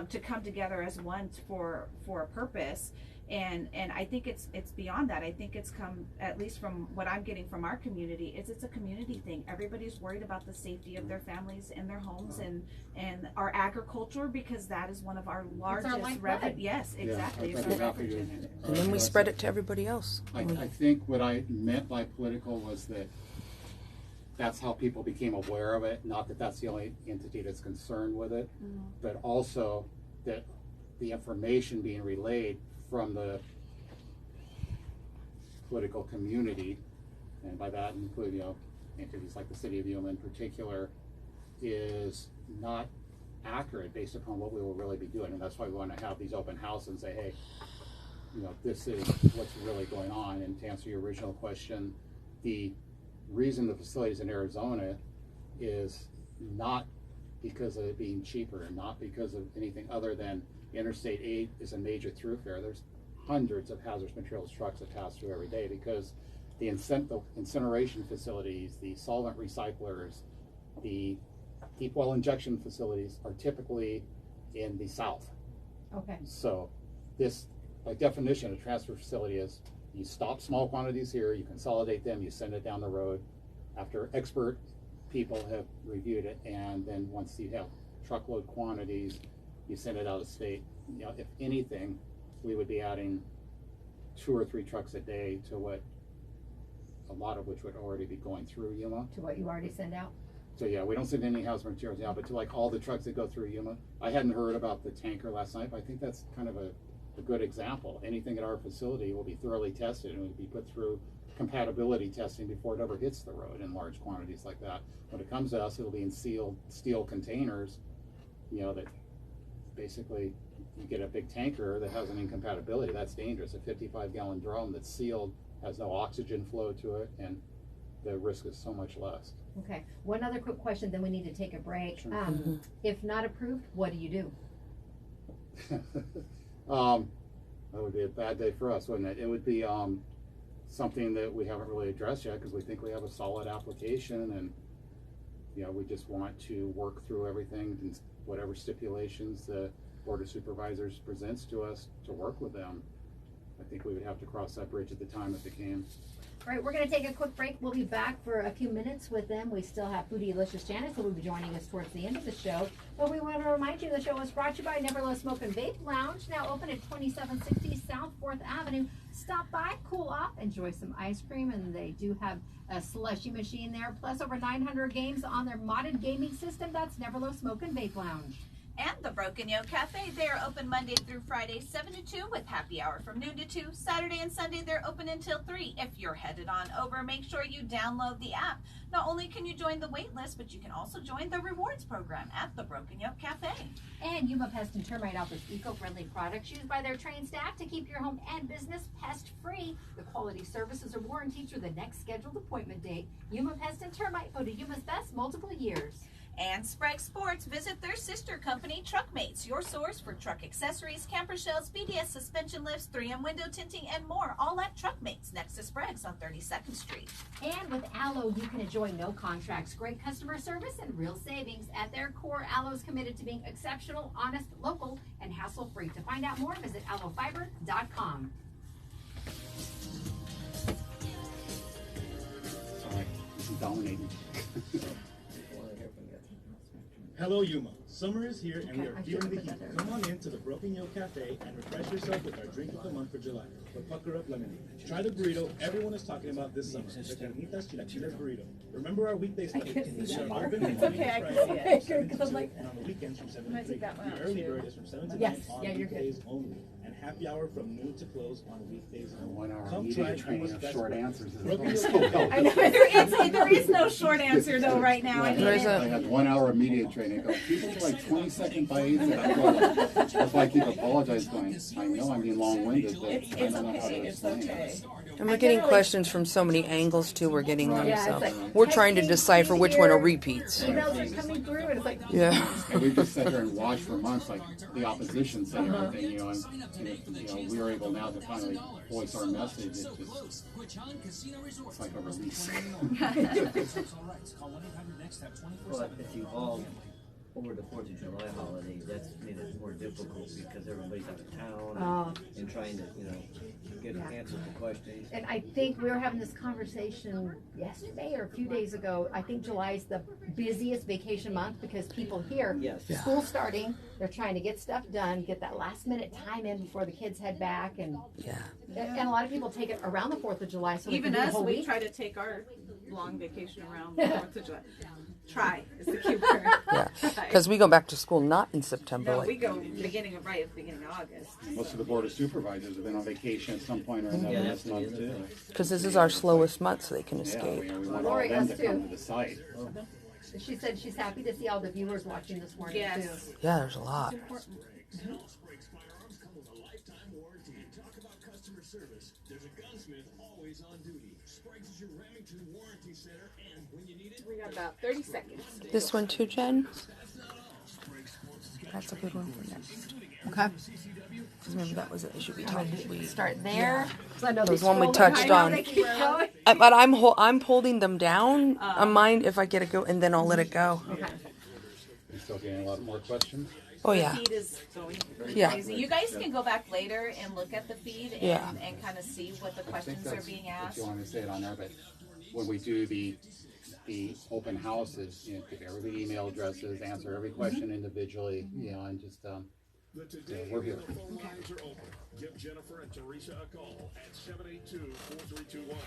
to come together as one for a purpose. And I think it's beyond that. I think it's come, at least from what I'm getting from our community, it's a community thing. Everybody's worried about the safety of their families and their homes and our agriculture, because that is one of our largest revenue. Yes, exactly. Yeah, it's our revenue. And then we spread it to everybody else. I think what I meant by political was that that's how people became aware of it. Not that that's the only entity that's concerned with it, but also that the information being relayed from the political community, and by that include, you know, entities like the city of Yuma in particular, is not accurate based upon what we will really be doing. And that's why we want to have these open houses and say, hey, you know, this is what's really going on. And to answer your original question, the reason the facilities in Arizona is not because of it being cheaper and not because of anything other than Interstate 8 is a major thoroughfare. There's hundreds of hazardous materials trucks that pass through every day because the incineration facilities, the solvent recyclers, the deep well injection facilities are typically in the south. Okay. So this, by definition, a transfer facility is you stop small quantities here, you consolidate them, you send it down the road after expert people have reviewed it, and then once you have truckload quantities, you send it out of state. You know, if anything, we would be adding 2 or 3 trucks a day to what, a lot of which would already be going through Yuma. To what you already send out? So yeah, we don't send any house materials now, but to like all the trucks that go through Yuma. I hadn't heard about the tanker last night, but I think that's kind of a good example. Anything at our facility will be thoroughly tested and will be put through compatibility testing before it ever hits the road in large quantities like that. When it comes to us, it'll be in sealed steel containers, you know, that basically you get a big tanker that has an incompatibility. That's dangerous. A 55-gallon drum that's sealed has no oxygen flow to it, and the risk is so much less. Okay. One other quick question, then we need to take a break. Sure. If not approved, what do you do? That would be a bad day for us, wouldn't it? It would be something that we haven't really addressed yet because we think we have a solid application, and you know, we just want to work through everything and whatever stipulations the Board of Supervisors presents to us to work with them. I think we would have to cross that bridge at the time if it came. All right, we're going to take a quick break. We'll be back for a few minutes with them. We still have Foodielicious Janice, who will be joining us towards the end of the show. But we want to remind you the show is brought to you by Never Let Smoke and Vape Lounge, now open at 2760 South 4th Avenue. Stop by, cool off, enjoy some ice cream, and they do have a slushy machine there, plus over 900 games on their modded gaming system. That's Never Let Smoke and Vape Lounge. And the Broken Yo Cafe, they are open Monday through Friday, 7 to 2 with happy hour from noon to 2. Saturday and Sunday, they're open until 3. If you're headed on over, make sure you download the app. Not only can you join the wait list, but you can also join the rewards program at the Broken Yo Cafe. And Yuma Pest and Termite offers eco-friendly products used by their trained staff to keep your home and business pest-free. The quality services are warranted through the next scheduled appointment date. Yuma Pest and Termite voted Yuma's best multiple years. And Sprague Sports, visit their sister company, Truckmates, your source for truck accessories, camper shells, BDS suspension lifts, 3M window tinting, and more, all at Truckmates, next to Sprague's on 32nd Street. And with Allo, you can enjoy no contracts, great customer service, and real savings. At their core, Allo is committed to being exceptional, honest, local, and hassle-free. To find out more, visit allofiber.com. Sorry, this is dominating. Hello Yuma, summer is here and we are feeling the heat. Come on in to the Broken Yo Cafe and refresh yourself with our drink of the month for July, the Pucker Up Lemonade. Try the burrito everyone is talking about this summer, the Carnitas Chilaquiles Burrito. Remember our weekday specials? They're open on Monday through Friday from 7 to 2, and on the weekends from 7 to 3. The early bird is from 7 to 9 on weekdays only, and happy hour from noon to close on weekdays only. 1 hour Come media try training Yuma's of best short burgers. answers. Broken Yo I know there is no short answer though right now. I mean, There is I had 1 hour of media training. People do like 20-second bites, and I go, that's why I keep apologizing. Going, I know I'm being long-winded, but it's I don't know how okay. to It's explain okay. it. And we're getting questions from so many angles too. We're getting them, Yeah, so it's like, we're trying to texting decipher which one are here, repeats. Emails are coming through, and it's like, Yeah. And we just sat here and watched for months, like the opposition say everything, you know, and we were able now to finally voice our message. It's just, it's like a release. But if you all, over the 4th of July holiday, that's made it more difficult because everybody's out of town and trying to, get answers to questions. and I think we were having this conversation yesterday or a few days ago. I think July is the busiest vacation month because people here, Yes. Yeah. school's starting, they're trying to get stuff done, get that last minute time in before the kids head back, and Yeah. and a lot of people take it around the 4th of July, so they even can do the us, whole we week. try to take our long vacation around the 4th of July. Try is the key word. Yeah, Try. because we go back to school not in September. No, like- we go beginning of August. Most of the Board of Supervisors have been on vacation at some point or another Yeah, this month too. Because this is our slowest month, so they can Yeah, escape. we want all Lori, of them us to come too. to the site. She said she's happy to see all the viewers watching this morning Yes. too. Yeah, there's a lot. House Brakes Firearms come with a lifetime warranty. Talk about customer service. There's a gunsmith always on duty. Sprague's is your Remington Warranty Center, and when you need it, We got about 30 seconds. This one too, Jen? That's a good one for next. Okay. Remember that was it. It should be talking. We Start there. So I know That was they one we scroll touched behind on. them, they keep going. But I'm holding them down. I mind if I get it go, and then I'll let it go. Okay. You still getting a lot more questions? Oh yeah. The feed is going Yeah. crazy. You guys can go back later and look at the feed and, Yeah. and kind of see what the I think questions are that's being if asked. you want to say it on there, but when we do the open houses, give everybody email addresses, answer every question individually, and just the Today we're here. phone lines are open. Give Jennifer and Teresa a call at 782-4321.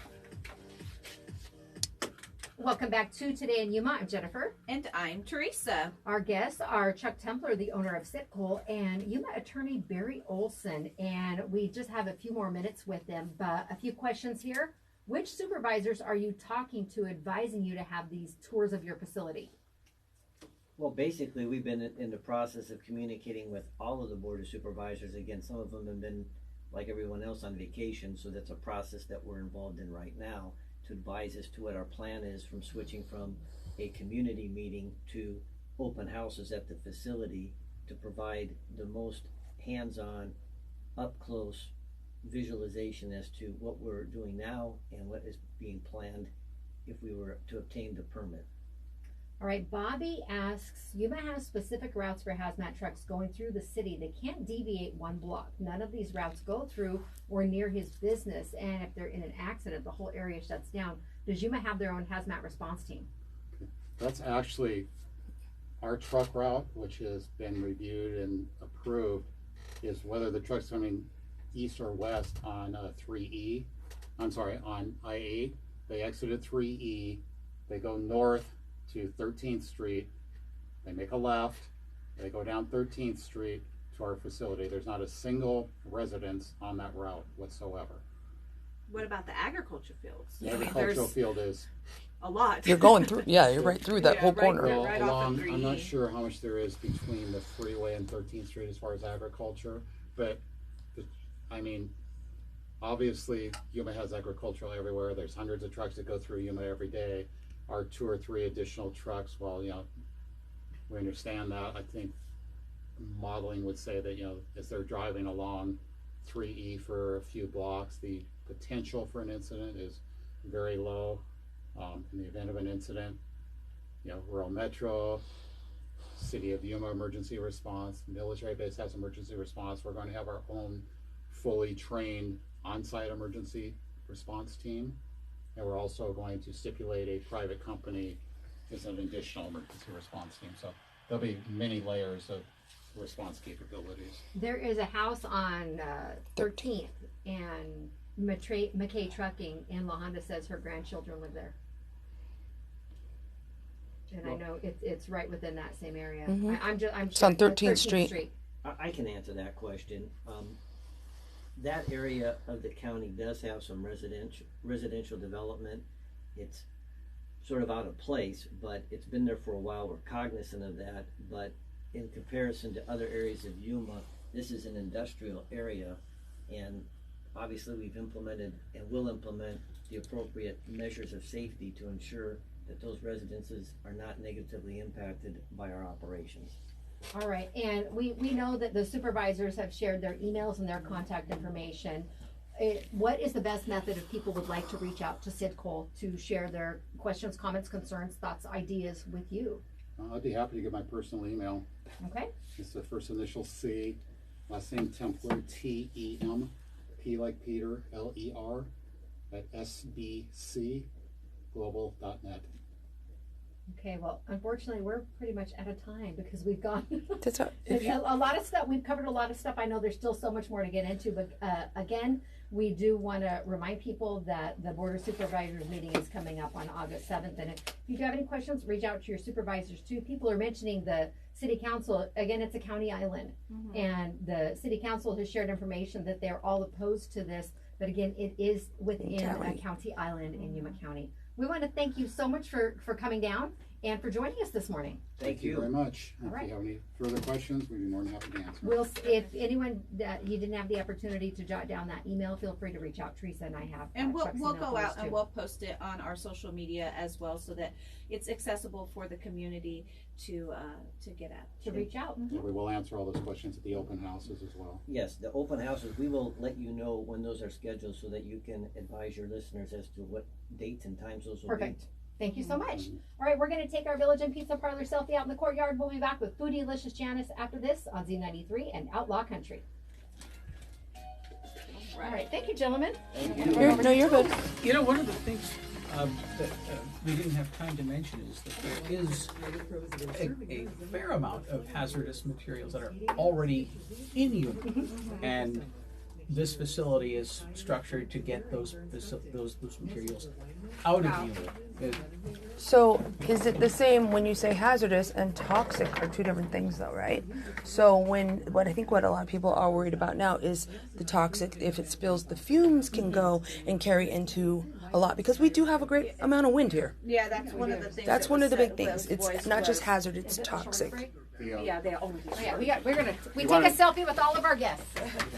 Welcome back to Today in Yuma. I'm Jennifer. And I'm Teresa. Our guests are Chuck Templer, the owner of Sydcol, and Yuma attorney Barry Olsen. And we just have a few more minutes with them, but a few questions here. Which supervisors are you talking to advising you to have these tours of your facility? Well, basically, we've been in the process of communicating with all of the Board of Supervisors. Again, some of them have been, like everyone else, on vacation, so that's a process that we're involved in right now to advise as to what our plan is from switching from a community meeting to open houses at the facility to provide the most hands-on, up-close visualization as to what we're doing now and what is being planned if we were to obtain the permit. All right, Bobby asks, Yuma has specific routes for hazmat trucks going through the city. They can't deviate one block. None of these routes go through or near his business. And if they're in an accident, the whole area shuts down. Does Yuma have their own hazmat response team? That's actually our truck route, which has been reviewed and approved, is whether the truck's coming east or west on 3E. I'm sorry, on I-8. They exit at 3E. They go north to 13th Street. They make a left. They go down 13th Street to our facility. There's not a single residence on that route whatsoever. What about the agriculture fields? The I mean, agricultural there's field is a lot. You're going through. Yeah, you're right through that Yeah, whole right corner. there. well, right off along. of I'm not 3E. sure how much there is between the freeway and 13th Street as far as agriculture, but I mean, obviously Yuma has agricultural everywhere. There's hundreds of trucks that go through Yuma every day. Our 2 or 3 additional trucks, well, we understand that. I think modeling would say that, as they're driving along 3E for a few blocks, the potential for an incident is very low. In the event of an incident, rural metro, city of Yuma emergency response, military base has emergency response. We're going to have our own fully trained on-site emergency response team. And we're also going to stipulate a private company as an additional emergency response team. So there'll be many layers of response capabilities. There is a house on 13th and McKay Trucking in La Honda says her grandchildren live there. And I know it's right within that same area. Mhm. I'm It's on 13th Street. I can answer that question. That area of the county does have some residential development. It's sort of out of place, but it's been there for a while. We're cognizant of that. But in comparison to other areas of Yuma, this is an industrial area, and obviously we've implemented and will implement the appropriate measures of safety to ensure that those residences are not negatively impacted by our operations. All right, and we know that the supervisors have shared their emails and their contact information. What is the best method if people would like to reach out to Sydcol to share their questions, comments, concerns, thoughts, ideas with you? I'd be happy to give my personal email. Okay. It's the first initial C, last name Templer, T-E-M, P like Peter, L-E-R, at sbcglobal.net. Okay, well, unfortunately, we're pretty much out of time because we've gone That's how, if you, a lot of stuff. We've covered a lot of stuff. I know there's still so much more to get into, but again, We do want to remind people that the Board of Supervisors meeting is coming up on August 7th. And if you do have any questions, reach out to your supervisors too. People are mentioning the City Council. Again, it's a county island. And the City Council has shared information that they're all opposed to this. But again, it is within a county island in Yuma County. We want to thank you so much for coming down and for joining us this morning. Thank you very much. All right. If you have any further questions, we'd be more than happy to answer. We'll, if anyone that you didn't have the opportunity to jot down that email, feel free to reach out. Teresa and I have. And we'll Chuck's go email for us out and too. we'll post it on our social media as well, so that it's accessible for the community to get at. To reach out. Yeah, we will answer all those questions at the open houses as well. Yes, the open houses, we will let you know when those are scheduled so that you can advise your listeners as to what dates and times those will Perfect. be. Thank you so much. All right, we're going to take our Village and Pizza Parlor selfie out in the courtyard. We'll be back with Foodielicious Janice after this on Z93 and Outlaw Country. All right, thank you, gentlemen. You're good. You know, one of the things that we didn't have time to mention is that there is a fair amount of hazardous materials that are already in Yuma, and this facility is structured to get those materials out of Yuma. So is it the same when you say hazardous and toxic are two different things though, right? So what a lot of people are worried about now is the toxic, if it spills, the fumes can go and carry into a lot, because we do have a great amount of wind here. Yeah, that's one of the things. That's one of the big things. It's not just hazard, it's toxic. Yeah, they are. Oh, yeah, we take a selfie with all of our guests.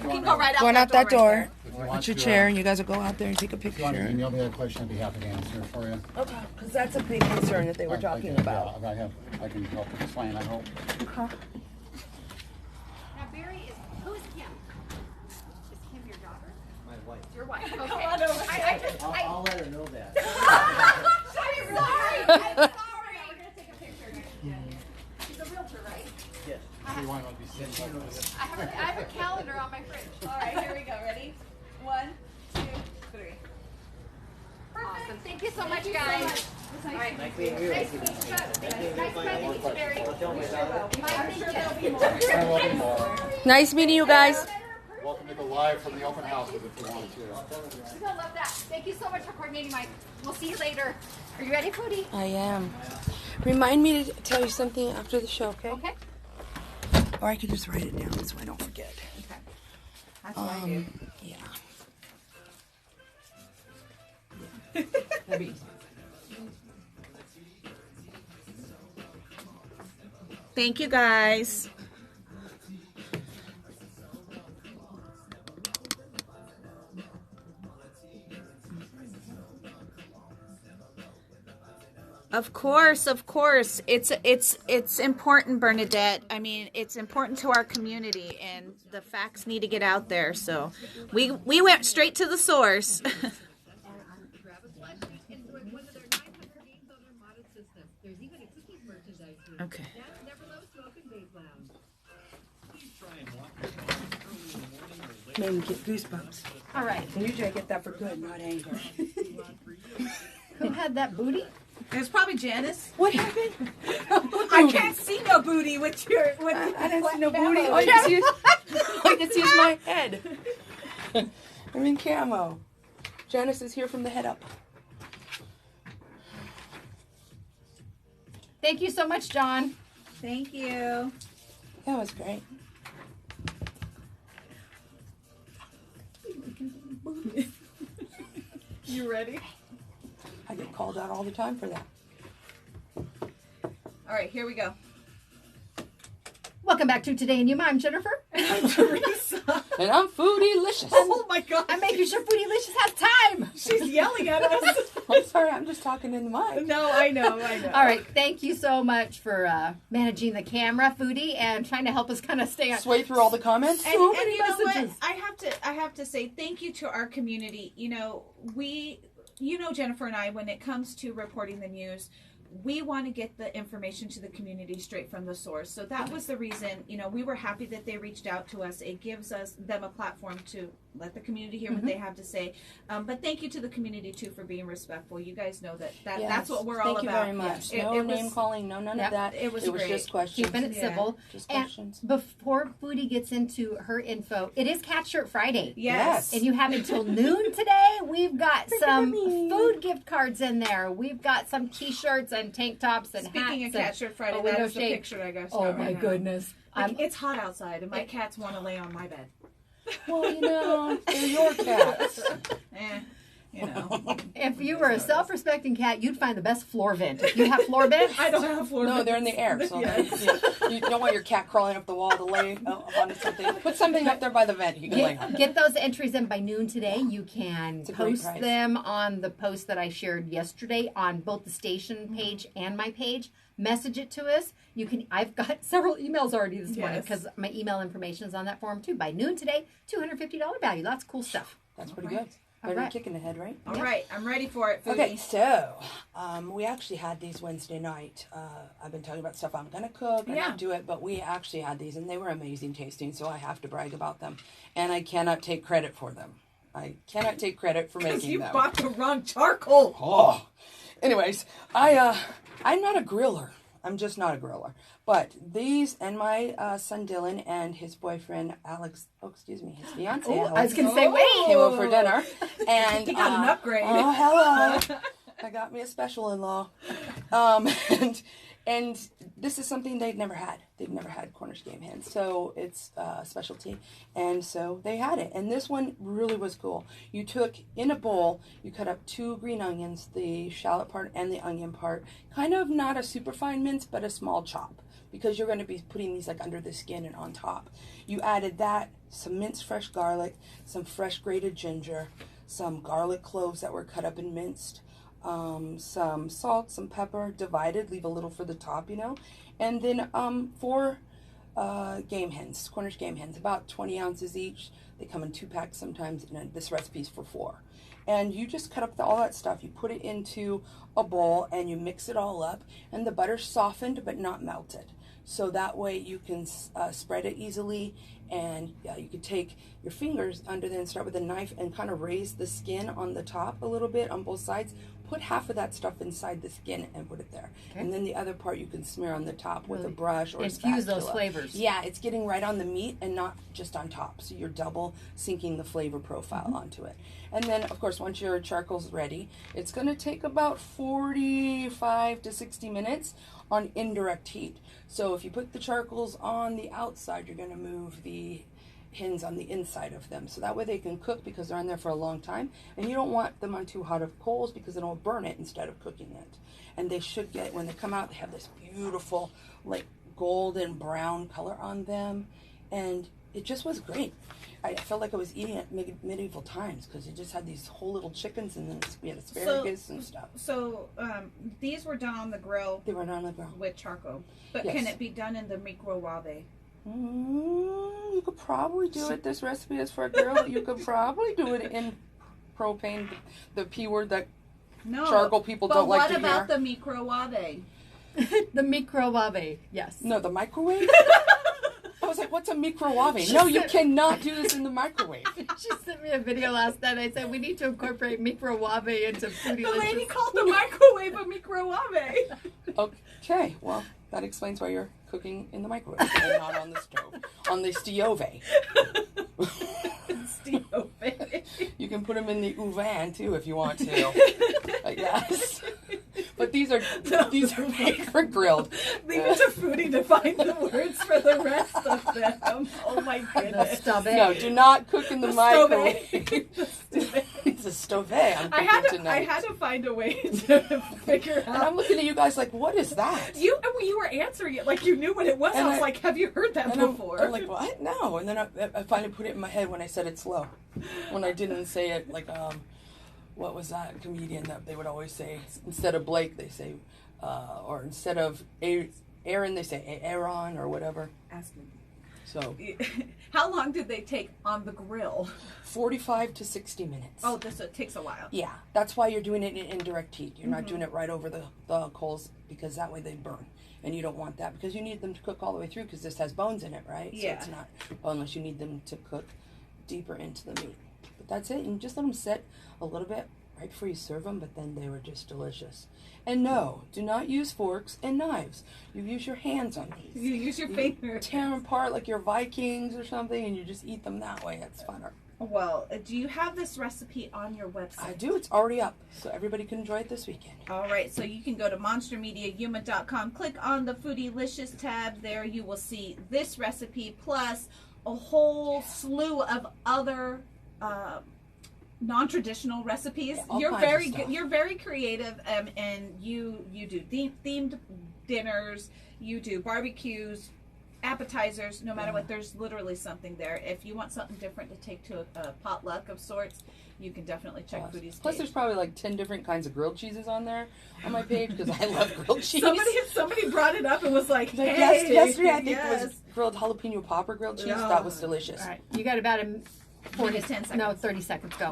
You can go right out Going out that door. If Put your chair and you guys will go out there and take a If you want to picture. email me that question, I'd be happy to answer it for you. Okay, because that's a big concern that they were talking about. Yeah, I can help explain, I hope. Okay. Now, Barry, who is Kim? Is Kim your daughter? My wife. Your wife. Okay. Come on over. I'll let her know that. I'm sorry. I'm sorry. We're going to take a picture. She's a realtor, right? Yes. We want to be sitting over this. I have a calendar on my fridge. All right, here we go. Ready? 1, 2, 3. Awesome. Thank you so much, guys. All right. Nice meeting you. Nice to meet you. Nice meeting you, Barry. I'll tell my daughter. I'm sure there'll be more. I will be more. Nice meeting you guys. Welcome to the live from the open houses if you want to. You're gonna love that. Thank you so much for coordinating, Mike. We'll see you later. Are you ready, Foodie? I am. Remind me to tell you something after the show, okay? Okay. Or I could just write it down so I don't forget. Okay. That's what I do. Yeah. That'd be easy. Thank you, guys. Of course. It's important, Bernadette. I mean, it's important to our community, and the facts need to get out there. So, we went straight to the source. Okay. Made me get goosebumps. All right. And usually I get that for good, not anger. Who had that booty? It was probably Janice. What happened? I can't see no booty with your. I didn't see no booty. All I can see is my head. I'm in camo. Janice is here from the head up. Thank you so much, John. Thank you. That was great. You ready? I get called out all the time for that. All right, here we go. Welcome back to Today in Yuma. I'm Jennifer. I'm Teresa. And I'm Foodielicious. Oh my God. I'm making sure Foodielicious has time. She's yelling at us. I'm sorry, I'm just talking in the mic. No, I know. All right, thank you so much for managing the camera, Foodie, and trying to help us kind of stay on. Sway through all the comments. And So you many know what? messages. I have to say thank you to our community. You know, Jennifer and I, when it comes to reporting the news, we want to get the information to the community straight from the source. So that was the reason, we were happy that they reached out to us. It gives them a platform to let the community hear what they have to say. But thank you to the community too for being respectful. You guys know that that's what we're all about. Thank you very much. No name calling, none of that. It was great. Just questions. Keeping it civil. Just questions. And before Foodie gets into her info, it is Cat Shirt Friday. Yes. And you have until noon today. We've got some food gift cards in there. We've got some T-shirts and tank tops and hats. Speaking of Cat Shirt Friday, that is the picture I got. Oh my goodness. It's hot outside and my cats want to lay on my bed. Well, they're your cats. If you were a self-respecting cat, you'd find the best floor vent. If you have floor vent, I don't have floor vent. No, they're in the air. So you don't want your cat crawling up the wall to lay on something. Put something up there by the vent. You can lay on. Get those entries in by noon today. You can post them on the post that I shared yesterday on both the station page and my page. Message it to us. You can. I've got several emails already this morning because my email information is on that form too. By noon today, $250 value. That's cool stuff. That's pretty good. Better kicking ahead, right? All right, I'm ready for it, Foodie. Okay, so we actually had these Wednesday night. I've been talking about stuff I'm going to cook and not do it, but we actually had these, and they were amazing tasting, so I have to brag about them. And I cannot take credit for them. I cannot take credit for making them. Because you bought the wrong charcoal. Oh. Anyways, I'm not a griller. I'm just not a griller. But these and my son Dylan and his boyfriend Alex, his fiance Alex. I was going to say, wait. Came over for dinner. And he got an upgrade. Oh, hello. I got me a special in-law. And this is something they'd never had. They've never had Cornish game hens. So it's a specialty. And so they had it. And this one really was cool. You took, in a bowl, you cut up 2 green onions, the shallot part and the onion part. Kind of not a super fine mince, but a small chop. Because you're going to be putting these like under the skin and on top. You added that, some minced fresh garlic, some fresh grated ginger, some garlic cloves that were cut up and minced, some salt, some pepper, divided, leave a little for the top, and then 4 game hens, Cornish game hens, about 20 ounces each. They come in 2 packs sometimes, and this recipe's for 4. And you just cut up all that stuff. You put it into a bowl, and you mix it all up, and the butter's softened but not melted. So that way you can spread it easily, and you could take your fingers under there and start with a knife and kind of raise the skin on the top a little bit on both sides. Put half of that stuff inside the skin and put it there. Okay. And then the other part you can smear on the top with a brush or a spatula. Infuse those flavors. Yeah, it's getting right on the meat and not just on top. So you're double sinking the flavor profile onto it. And then, of course, once your charcoal's ready, it's going to take about 45 to 60 minutes on indirect heat. So if you put the charcoals on the outside, you're going to move the hens on the inside of them. So that way they can cook because they're on there for a long time. And you don't want them on too hot of coals because it'll burn it instead of cooking it. And they should get, when they come out, they have this beautiful, like, golden brown color on them. And it just was great. I felt like I was eating at medieval times because it just had these whole little chickens and then we had asparagus and stuff. So these were done on the grill. They were done on the grill. With charcoal. But can it be done in the microwave? You could probably do it. This recipe is for a grill. You could probably do it in propane, the P word that charcoal people don't like to hear. But what about the microwave? The microwave, yes. No, the microwave? I was like, what's a microwave? No, you cannot do this in the microwave. She sent me a video last night. I said, we need to incorporate microwave into Foodielicious. The lady called the microwave a microwave. Okay, well, that explains why you're cooking in the microwave and not on the stove. On the stove. You can put them in the oven too if you want to. I guess. But these are made for grilled. Leave it to Foodie to find the words for the rest of them. Oh my goodness. No, do not cook in the microwave. It's a stove. I had to find a way to figure out. And I'm looking at you guys like, what is that? You were answering it like you knew what it was. I was like, have you heard that before? I'm like, what? No. And then I finally put it in my head when I said it slow. When I didn't say it like, what was that comedian that they would always say? Instead of Blake, they say, or instead of Aaron, they say Aaron or whatever. Ask me. So, how long did they take on the grill? 45 to 60 minutes. Oh, it takes a while. Yeah, that's why you're doing it in indirect heat. You're not doing it right over the coals because that way they burn. And you don't want that because you need them to cook all the way through because this has bones in it, right? Yeah. So it's not boneless. You need them to cook deeper into the meat. But that's it. And just let them sit a little bit right before you serve them, but then they were just delicious. And no, do not use forks and knives. You use your hands on these. You use your fingers. Tear them apart like you're Vikings or something, and you just eat them that way. It's funner. Well, do you have this recipe on your website? I do. It's already up, so everybody can enjoy it this weekend. All right, so you can go to monstermediayuma.com, click on the Foodielicious tab. There you will see this recipe plus a whole slew of other non-traditional recipes. Yeah, all You're kinds of very stuff. you're very creative, and you do themed dinners, you do barbecues, appetizers, no matter what. There's literally something there. If you want something different to take to a potluck of sorts, you can definitely check Foodie's Plus, page. there's probably like 10 different kinds of grilled cheeses on there on my page because I love grilled cheese. Somebody brought it up and was like, Like hey, yesterday, I think yes. it was grilled jalapeno popper grilled cheese. Oh. That was delicious. All right, you got about 40 to 10 seconds. No, 30 seconds. Go.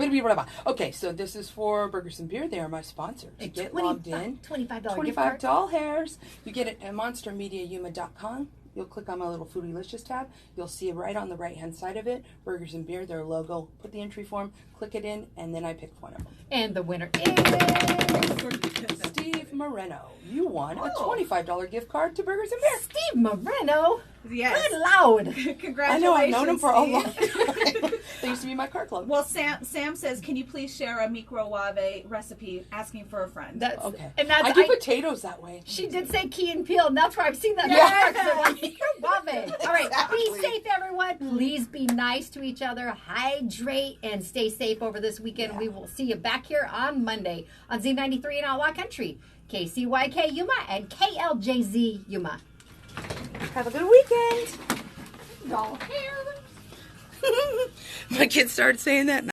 Okay, so this is for Burgers and Beer. They are my sponsors. A Get logged in. $25 gift card. $25. You get it at monstermediayuma.com. You'll click on my little Foodielicious tab. You'll see right on the right-hand side of it, Burgers and Beer, their logo. Put the entry form, click it in, and then I pick one of them. And the winner is Steve Moreno. You won a Oh. $25 gift card to Burgers and Beer. Steve Moreno. Yes. Good loud. Congratulations. I know, I've known him for a Steve. long time. They used to be my car club. Well, Sam says, can you please share a microwave recipe, asking for a friend? That's Okay. And that's I do potatoes that way. She did say Key and Peele, and that's where I've seen that. Love it. All right, be safe, everyone. Please be nice to each other, hydrate, and stay safe over this weekend. We will see you back here on Monday on Z93 in Outlaw Country, KCYK Yuma, and KLJZ Yuma. Have a good weekend. Doll hair. My kids started saying that.